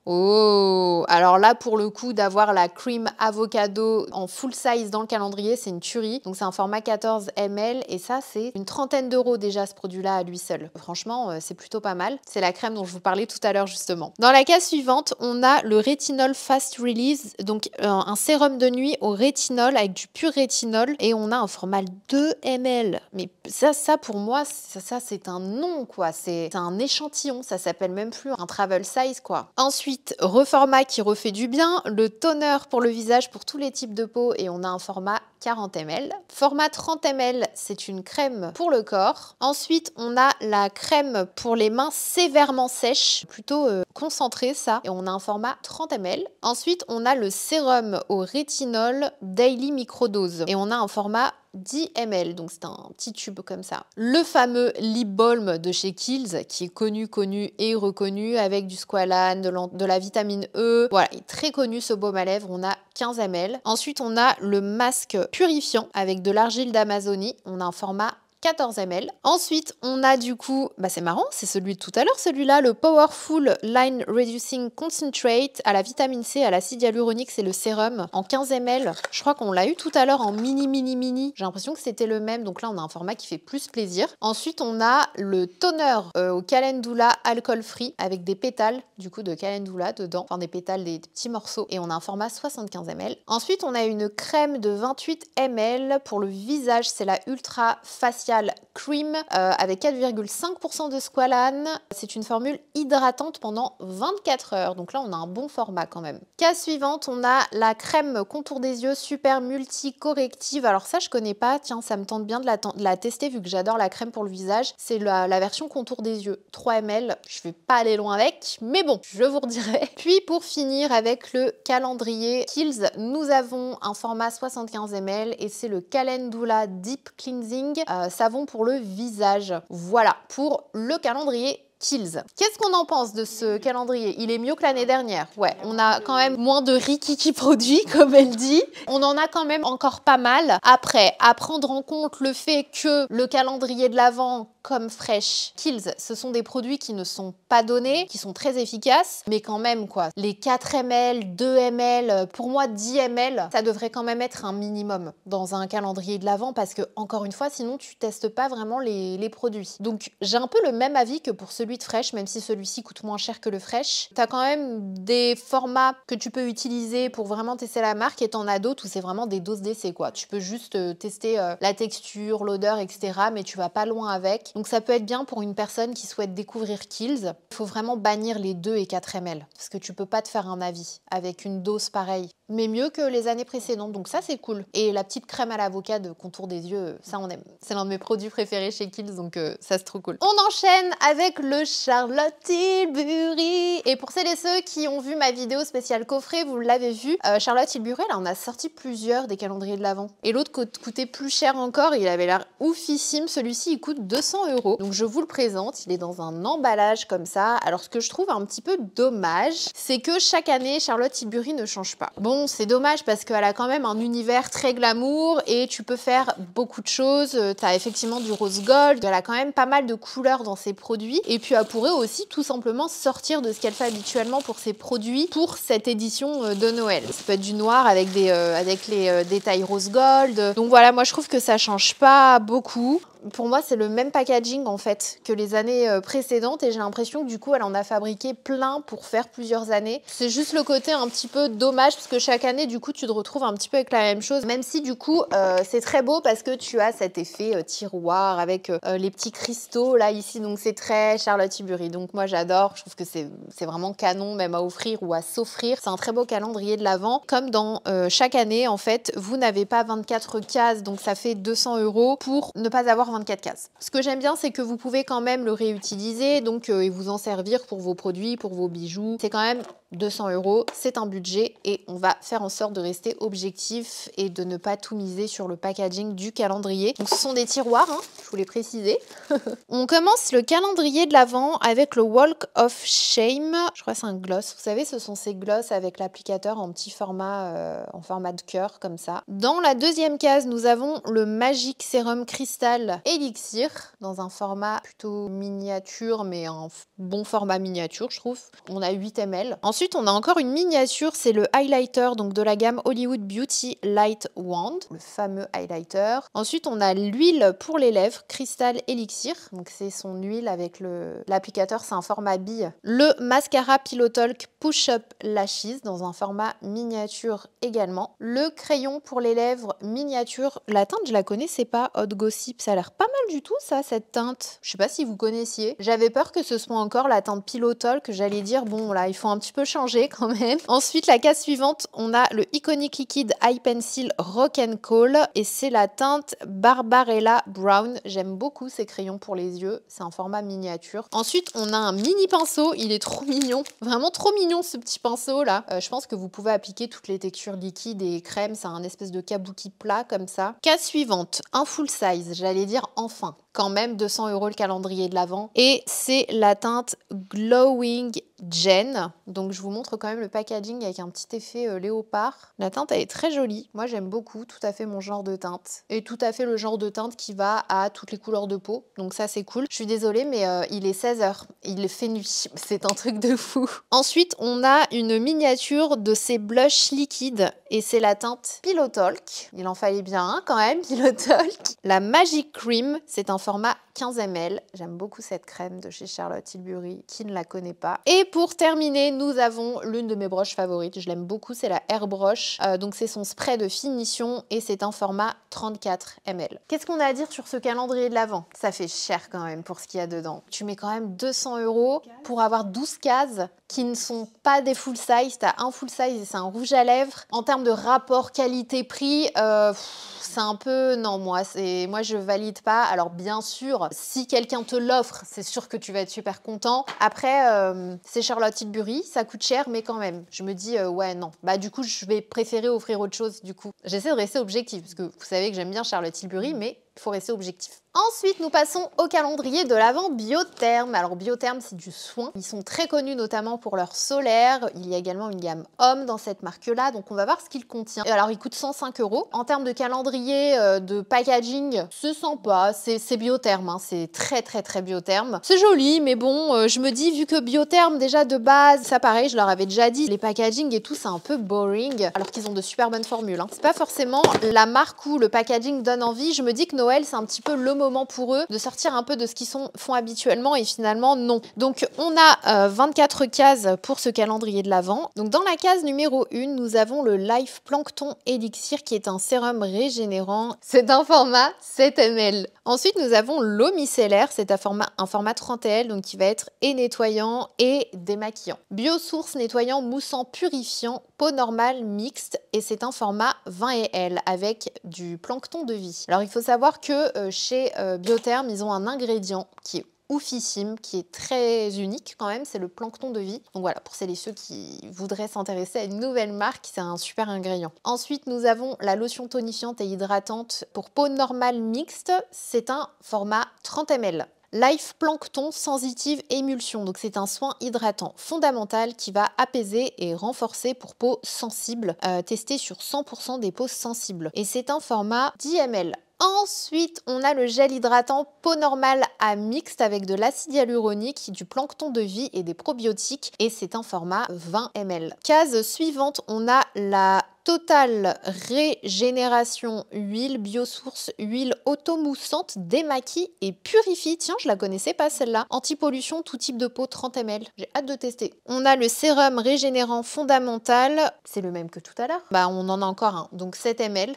Oh, alors là pour le coup d'avoir la cream avocado en full size dans le calendrier, c'est une tuerie. Donc c'est un format 14 ml et ça c'est une trentaine d'euros déjà ce produit-là à lui seul. Franchement, c'est plutôt pas mal. C'est la crème dont je vous parlais tout à l'heure justement. Dans la case suivante, on a le Retinol Fast Release, donc un sérum de nuit au rétinol avec du pur rétinol et on a un format 2 ml. Mais ça pour moi, ça c'est un nom quoi. C'est un échantillon, ça s'appelle même plus un travel size quoi. Ensuite, reformat qui refait du bien, le toner pour le visage pour tous les types de peau et on a un format 40 ml. Format 30 ml, c'est une crème pour le corps. Ensuite, on a la crème pour les mains sévèrement sèches, plutôt concentrée ça, et on a un format 30 ml. Ensuite, on a le sérum au rétinol Daily Microdose et on a un format 10 ml, donc c'est un petit tube comme ça. Le fameux lip balm de chez Kiehl's qui est connu et reconnu avec du squalane, de la vitamine E. Voilà, il est très connu ce baume à lèvres, on a 15 ml. Ensuite, on a le masque purifiant avec de l'argile d'Amazonie, on a un format 14 ml. Ensuite, on a du coup, c'est marrant, c'est celui de tout à l'heure, celui-là, le Powerful Line Reducing Concentrate à la vitamine C, à l'acide hyaluronique, c'est le sérum en 15 ml. Je crois qu'on l'a eu tout à l'heure en mini. J'ai l'impression que c'était le même, donc là, on a un format qui fait plus plaisir. Ensuite, on a le toner au calendula alcool free avec des pétales, du coup, de calendula dedans, enfin des pétales, des petits morceaux, et on a un format 75 ml. Ensuite, on a une crème de 28 ml pour le visage, c'est la Ultra Facial Cream avec 4,5% de squalane. C'est une formule hydratante pendant 24 heures. Donc là, on a un bon format quand même. Case suivante, on a la crème contour des yeux Super Multi Corrective. Alors ça, je connais pas. Tiens, ça me tente bien de la tester vu que j'adore la crème pour le visage. C'est la version contour des yeux. 3 ml. Je vais pas aller loin avec, mais bon, je vous redirai. Puis pour finir avec le calendrier Kiehl's, nous avons un format 75 ml et c'est le Calendula Deep Cleansing. Savon pour le visage. Voilà pour le calendrier Kiehl's. Qu'est-ce qu'on en pense de ce calendrier? Il est mieux que l'année dernière. Ouais, on a quand même moins de rikiki produits, comme elle dit. On en a quand même encore pas mal. Après, à prendre en compte le fait que le calendrier de l'Avent comme Fresh, Kiehl's, ce sont des produits qui ne sont pas donnés, qui sont très efficaces, mais quand même quoi. Les 4 ml, 2 ml, pour moi 10 ml, ça devrait quand même être un minimum dans un calendrier de l'Avent parce que encore une fois, sinon tu testes pas vraiment les produits. Donc j'ai un peu le même avis que pour celui de Fresh, même si celui-ci coûte moins cher que le Fresh. T'as quand même des formats que tu peux utiliser pour vraiment tester la marque et t'en as d'autres où c'est vraiment des doses d'essai quoi. Tu peux juste tester la texture, l'odeur, etc. mais tu vas pas loin avec. Donc ça peut être bien pour une personne qui souhaite découvrir Kiehl's. Il faut vraiment bannir les 2 et 4 ml parce que tu peux pas te faire un avis avec une dose pareille. Mais mieux que les années précédentes, donc ça c'est cool. Et la petite crème à l'avocat de contour des yeux, ça on aime. C'est l'un de mes produits préférés chez Kiehl's, donc ça c'est trop cool. On enchaîne avec le Charlotte Tilbury. Et pour celles et ceux qui ont vu ma vidéo spéciale coffret, vous l'avez vu, Charlotte Tilbury, là on a sorti plusieurs des calendriers de l'Avent. Et l'autre coûtait plus cher encore, il avait l'air oufissime. Celui-ci il coûte 200 €. Donc je vous le présente, il est dans un emballage comme ça. Alors ce que je trouve un petit peu dommage, c'est que chaque année Charlotte Tilbury ne change pas. Bon, c'est dommage parce qu'elle a quand même un univers très glamour et tu peux faire beaucoup de choses. Tu as effectivement du rose gold, elle a quand même pas mal de couleurs dans ses produits et puis elle pourrait aussi tout simplement sortir de ce qu'elle fait habituellement pour ses produits pour cette édition de Noël. Ça peut être du noir avec les détails rose gold. Donc voilà, moi je trouve que ça change pas beaucoup. Pour moi, c'est le même packaging en fait que les années précédentes et j'ai l'impression que du coup, elle en a fabriqué plein pour faire plusieurs années. C'est juste le côté un petit peu dommage parce que chaque année, du coup, tu te retrouves un petit peu avec la même chose. Même si du coup, c'est très beau parce que tu as cet effet tiroir avec les petits cristaux là ici. Donc c'est très Charlotte Tilbury. Donc moi, j'adore. Je trouve que c'est vraiment canon même à offrir ou à s'offrir. C'est un très beau calendrier de l'Avent. Comme dans chaque année, en fait, vous n'avez pas 24 cases, donc ça fait 200 € pour ne pas avoir 24 cases. Ce que j'aime bien, c'est que vous pouvez quand même le réutiliser donc et vous en servir pour vos produits, pour vos bijoux. C'est quand même 200 €, c'est un budget et on va faire en sorte de rester objectif et de ne pas tout miser sur le packaging du calendrier. Donc ce sont des tiroirs, hein, je voulais préciser. On commence le calendrier de l'Avent avec le Walk of Shame. Je crois que c'est un gloss. Vous savez, ce sont ces gloss avec l'applicateur en petit format, en format de cœur comme ça. Dans la deuxième case, nous avons le Magic Serum Crystal Elixir dans un format plutôt miniature, mais un bon format miniature, je trouve. On a 8 ml. Ensuite, on a encore une miniature, c'est le highlighter donc de la gamme Hollywood Beauty Light Wand, le fameux highlighter. Ensuite, on a l'huile pour les lèvres, Crystal Elixir. Donc, c'est son huile avec l'applicateur, c'est un format bille. Le mascara Pillow Talk Push Up Lashes dans un format miniature également. Le crayon pour les lèvres miniature. La teinte, je la connaissais pas, Hot Gossip. Ça a l'air pas mal du tout, ça, cette teinte. Je sais pas si vous connaissiez. J'avais peur que ce soit encore la teinte Pillow Talk. J'allais dire, bon, là, il faut un petit peu changer quand même. Ensuite, la case suivante, on a le Iconic Liquid Eye Pencil Rock and Call. Et c'est la teinte Barbarella Brown. J'aime beaucoup ces crayons pour les yeux. C'est un format miniature. Ensuite, on a un mini pinceau. Il est trop mignon. Vraiment trop mignon, ce petit pinceau, là. Je pense que vous pouvez appliquer toutes les textures liquides et crèmes. C'est un espèce de kabuki plat, comme ça. Case suivante, un full size. J'allais dire enfin. Quand même 200 € le calendrier de l'Avent. Et c'est la teinte Glowing Jen. Donc je vous montre quand même le packaging avec un petit effet léopard. La teinte elle est très jolie. Moi j'aime beaucoup, tout à fait mon genre de teinte. Et tout à fait le genre de teinte qui va à toutes les couleurs de peau. Donc ça c'est cool. Je suis désolée mais il est 16 h. Il fait nuit. C'est un truc de fou. Ensuite on a une miniature de ces blushs liquides. Et c'est la teinte Pillow Talk. Il en fallait bien un quand même, Pillow Talk. La Magic Cream, c'est un format 15 ml. J'aime beaucoup cette crème de chez Charlotte Tilbury, qui ne la connaît pas. Et pour terminer, nous avons l'une de mes broches favorites. Je l'aime beaucoup, c'est la Airbrush. Donc c'est son spray de finition et c'est un format 34 ml. Qu'est-ce qu'on a à dire sur ce calendrier de l'Avent? Ça fait cher quand même pour ce qu'il y a dedans. Tu mets quand même 200 € pour avoir 12 cases qui ne sont pas des full size. Tu as un full size et c'est un rouge à lèvres. En termes de rapport qualité-prix, c'est un peu... Non, moi je valide pas. Alors bien sûr, si quelqu'un te l'offre, c'est sûr que tu vas être super content. Après, c'est Charlotte Tilbury, ça coûte cher, mais quand même. Je me dis, ouais, non. Bah du coup, je vais préférer offrir autre chose, du coup. J'essaie de rester objective, parce que vous savez que j'aime bien Charlotte Tilbury, mais Il faut rester objectif. Ensuite, nous passons au calendrier de l'Avent Biotherm. Alors Biotherm, c'est du soin. Ils sont très connus notamment pour leur solaire. Il y a également une gamme homme dans cette marque-là. Donc on va voir ce qu'il contient. Et alors il coûte 105 €. En termes de calendrier, de packaging, c'est sympa. C'est Biotherm. Hein. C'est très Biotherm. C'est joli, mais bon, je me dis, vu que Biotherm, déjà de base, ça pareil, je leur avais déjà dit, les packaging et tout, c'est un peu boring. Alors qu'ils ont de super bonnes formules. Hein. C'est pas forcément la marque où le packaging donne envie. Je me dis que Noël, c'est un petit peu le moment pour eux de sortir un peu de ce qu'ils font habituellement et finalement non. Donc on a 24 cases pour ce calendrier de l'Avent. Donc dans la case numéro 1, nous avons le Life Plankton Elixir qui est un sérum régénérant. C'est un format 7 ml. Ensuite nous avons l'eau micellaire, c'est un format 30 ml donc qui va être et nettoyant et démaquillant. Biosource nettoyant moussant purifiant, peau normale mixte et c'est un format 20 ml avec du plancton de vie. Alors il faut savoir que chez Biotherm, ils ont un ingrédient qui est oufissime, qui est très unique quand même, c'est le plancton de vie. Donc voilà, pour celles et ceux qui voudraient s'intéresser à une nouvelle marque, c'est un super ingrédient. Ensuite, nous avons la lotion tonifiante et hydratante pour peau normale mixte. C'est un format 30 ml. Life Plankton Sensitive Émulsion, donc c'est un soin hydratant fondamental qui va apaiser et renforcer pour peau sensible, testé sur 100% des peaux sensibles. Et c'est un format 10 ml. Ensuite, on a le gel hydratant peau normale à mixte avec de l'acide hyaluronique, du plancton de vie et des probiotiques. Et c'est un format 20 ml. Case suivante, on a la Total Régénération Huile Biosource, huile automoussante, démaquille et purifie. Tiens, je la connaissais pas celle-là. Anti-pollution, tout type de peau, 30 ml. J'ai hâte de tester. On a le sérum régénérant fondamental. C'est le même que tout à l'heure. Bah, on en a encore un, donc 7 ml.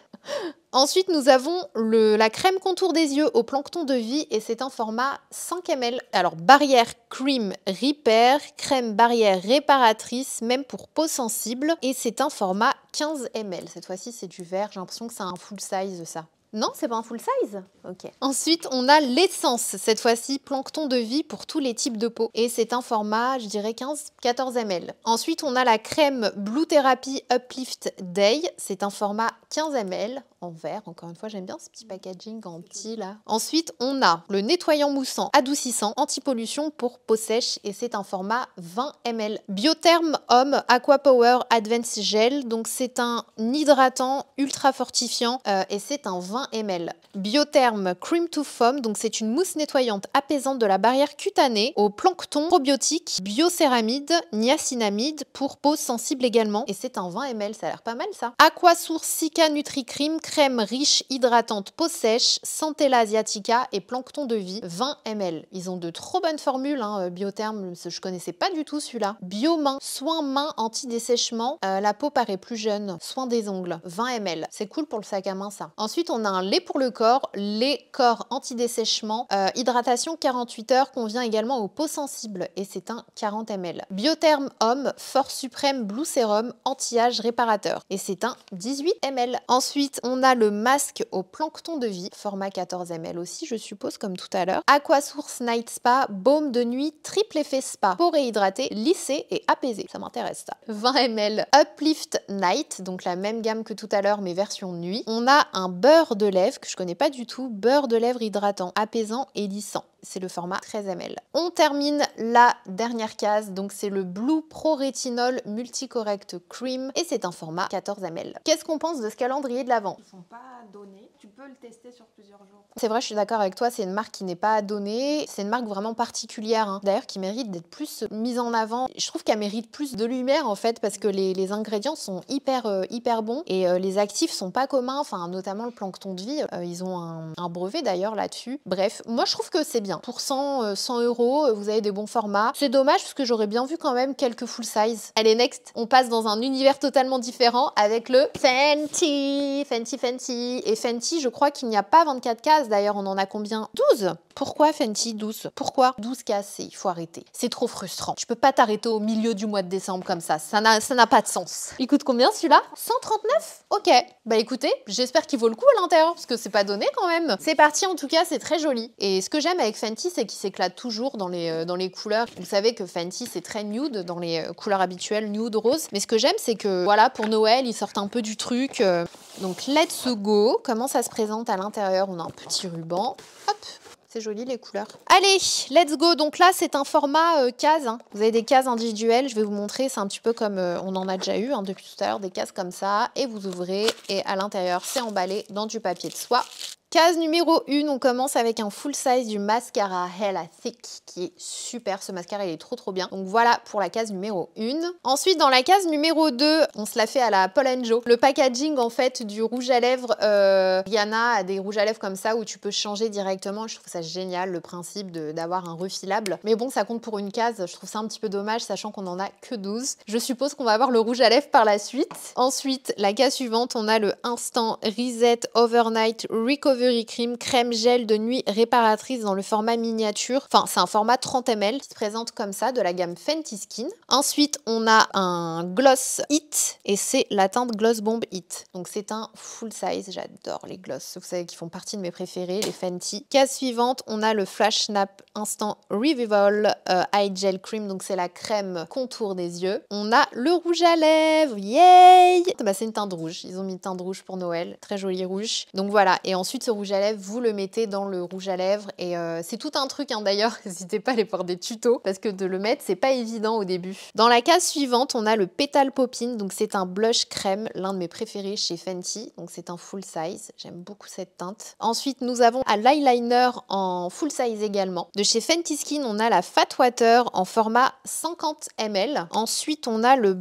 Ensuite, nous avons la crème contour des yeux au plancton de vie et c'est un format 5 ml. Alors, barrière cream repair, crème barrière réparatrice, même pour peau sensible. Et c'est un format 15 ml. Cette fois-ci, c'est du verre. J'ai l'impression que c'est un full size, ça. Non, c'est pas un full size? Ok. Ensuite, on a l'essence, cette fois-ci plancton de vie pour tous les types de peau. Et c'est un format, je dirais 15-14 ml. Ensuite, on a la crème Blue Therapy Uplift Day. C'est un format 15 ml en verre. Encore une fois, j'aime bien ce petit packaging en petit là. Ensuite, on a le nettoyant moussant adoucissant anti-pollution pour peau sèche et c'est un format 20 ml. Biotherm Homme Aqua Power Advanced Gel. Donc, c'est un hydratant ultra fortifiant et c'est un 20 ml. Biotherm Cream to Foam, donc c'est une mousse nettoyante apaisante de la barrière cutanée au plancton probiotique, biocéramide, niacinamide pour peau sensible également et c'est un 20 ml, ça a l'air pas mal ça. Aquasource Cica Nutri-Cream, crème riche hydratante peau sèche, Centella asiatica et plancton de vie, 20 ml. Ils ont de trop bonnes formules, hein, Biotherm, je connaissais pas du tout celui-là. Biomain, soin main anti-dessèchement, la peau paraît plus jeune, soin des ongles, 20 ml. C'est cool pour le sac à main ça. Ensuite, on a un lait pour le corps, lait corps anti-dessèchement, hydratation 48 heures, convient également aux peaux sensibles et c'est un 40 ml. Biotherm Homme, Force Suprême Blue Sérum, anti-âge réparateur et c'est un 18 ml. Ensuite, on a le masque au plancton de vie, format 14 ml aussi, je suppose, comme tout à l'heure. Aquasource Night Spa, baume de nuit, triple effet spa, pour réhydrater, lisser et apaiser. Ça m'intéresse ça. 20 ml. Uplift Night, donc la même gamme que tout à l'heure, mais version nuit. On a un beurre de lèvres que je connais pas du tout, beurre de lèvres hydratant, apaisant et lissant. C'est le format 13 ml. On termine la dernière case, donc c'est le Blue Pro Rétinol Multicorrect Cream et c'est un format 14 ml. Qu'est-ce qu'on pense de ce calendrier de l'Avent? Ils sont pas donnés, tu peux le tester sur plusieurs jours. C'est vrai, je suis d'accord avec toi, c'est une marque qui n'est pas donnée, c'est une marque vraiment particulière, hein. D'ailleurs qui mérite d'être plus mise en avant. Je trouve qu'elle mérite plus de lumière en fait parce que les ingrédients sont hyper bons et les actifs sont pas communs, enfin notamment le plancton de vie, ils ont un brevet d'ailleurs là-dessus. Bref, moi je trouve que c'est bien. Pour 100 €, vous avez des bons formats. C'est dommage parce que j'aurais bien vu quand même quelques full size. Allez, next, on passe dans un univers totalement différent avec le Fenty. Et Fenty, je crois qu'il n'y a pas 24 cases. D'ailleurs, on en a combien? 12. Pourquoi Fenty 12? Pourquoi 12 cases? Il faut arrêter. C'est trop frustrant. Tu peux pas t'arrêter au milieu du mois de décembre comme ça. Ça n'a pas de sens. Il coûte combien celui-là? 139? Ok. Bah écoutez, j'espère qu'il vaut le coup à l'intérieur parce que c'est pas donné quand même. C'est parti en tout cas, c'est très joli. Et ce que j'aime avec Fenty, c'est qu'il s'éclate toujours dans les couleurs. Vous savez que Fenty, c'est très nude dans les couleurs habituelles, nude, rose. Mais ce que j'aime, c'est que voilà, pour Noël, ils sortent un peu du truc. Donc let's let's go. Comment ça se présente à l'intérieur? On a un petit ruban. Hop, c'est joli les couleurs. Allez, let's go. Donc là, c'est un format case. Hein. Vous avez des cases individuelles. Je vais vous montrer. C'est un petit peu comme on en a déjà eu hein, depuis tout à l'heure, des cases comme ça. Et vous ouvrez et à l'intérieur, c'est emballé dans du papier de soie. Case numéro 1, on commence avec un full size du mascara Hella Thick qui est super. Ce mascara, il est trop bien. Donc voilà pour la case numéro 1. Ensuite, dans la case numéro 2, on se l'a fait à la Paul & Joe. Le packaging en fait du rouge à lèvres, Rihanna a des rouges à lèvres comme ça où tu peux changer directement. Je trouve ça génial le principe d'avoir un refilable. Mais bon, ça compte pour une case. Je trouve ça un petit peu dommage sachant qu'on en a que 12. Je suppose qu'on va avoir le rouge à lèvres par la suite. Ensuite, la case suivante, on a le Instant Reset Overnight Recovery Cream, crème gel de nuit réparatrice dans le format miniature. Enfin, c'est un format 30 ml qui se présente comme ça de la gamme Fenty Skin. Ensuite, on a un gloss Hit et c'est la teinte Gloss Bomb Hit. Donc, c'est un full size. J'adore les gloss. Vous savez qu'ils font partie de mes préférés, les Fenty. Case suivante, on a le Flash Snap Instant Revival Eye Gel Cream. Donc, c'est la crème contour des yeux. On a le rouge à lèvres. Yay! Bah, c'est une teinte rouge. Ils ont mis une teinte rouge pour Noël. Très joli rouge. Donc, voilà. Et ensuite, ce rouge à lèvres, vous le mettez dans le rouge à lèvres et c'est tout un truc hein, d'ailleurs, n'hésitez pas à aller voir des tutos parce que de le mettre c'est pas évident au début. Dans la case suivante, on a le Petal Poppin, donc c'est un blush crème, l'un de mes préférés chez Fenty, donc c'est un full size, j'aime beaucoup cette teinte. Ensuite nous avons un l'eyeliner en full size également. De chez Fenty Skin, on a la Fat Water en format 50 ml. Ensuite on a le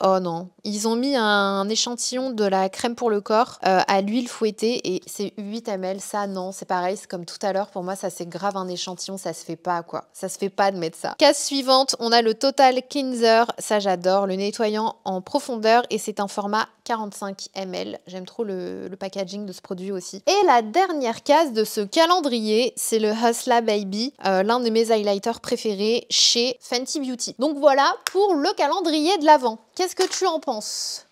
oh non, ils ont mis un échantillon de la crème pour le corps à l'huile fouettée et c'est 8 ml, ça non, c'est pareil, c'est comme tout à l'heure, pour moi ça c'est grave un échantillon, ça se fait pas quoi, ça se fait pas de mettre ça. Case suivante, on a le Total Cleanser, ça j'adore, le nettoyant en profondeur et c'est un format 45 ml, j'aime trop le packaging de ce produit aussi. Et la dernière case de ce calendrier, c'est le Hustla Baby, l'un de mes highlighters préférés chez Fenty Beauty. Donc voilà pour le calendrier de l'Avent. Qu'est-ce que tu en penses ?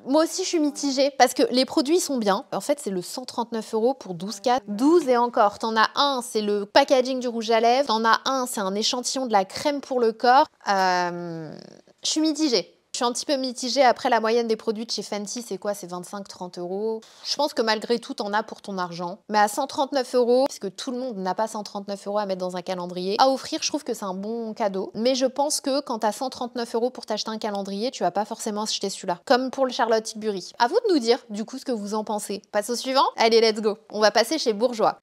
Moi aussi, je suis mitigée parce que les produits sont bien. En fait, c'est le 139 € pour 12 cas. 12 et encore. T'en as un, c'est le packaging du rouge à lèvres. T'en as un, c'est un échantillon de la crème pour le corps. Je suis mitigée. Je suis un petit peu mitigée. Après, la moyenne des produits de chez Fenty, c'est quoi? C'est 25-30 €. Je pense que malgré tout, t'en as pour ton argent. Mais à 139 €, puisque tout le monde n'a pas 139 € à mettre dans un calendrier, à offrir, je trouve que c'est un bon cadeau. Mais je pense que quand t'as 139 € pour t'acheter un calendrier, tu vas pas forcément acheter celui-là. Comme pour le Charlotte Tilbury. À vous de nous dire, du coup, ce que vous en pensez. Passe au suivant? Allez, let's go. On va passer chez Bourjois.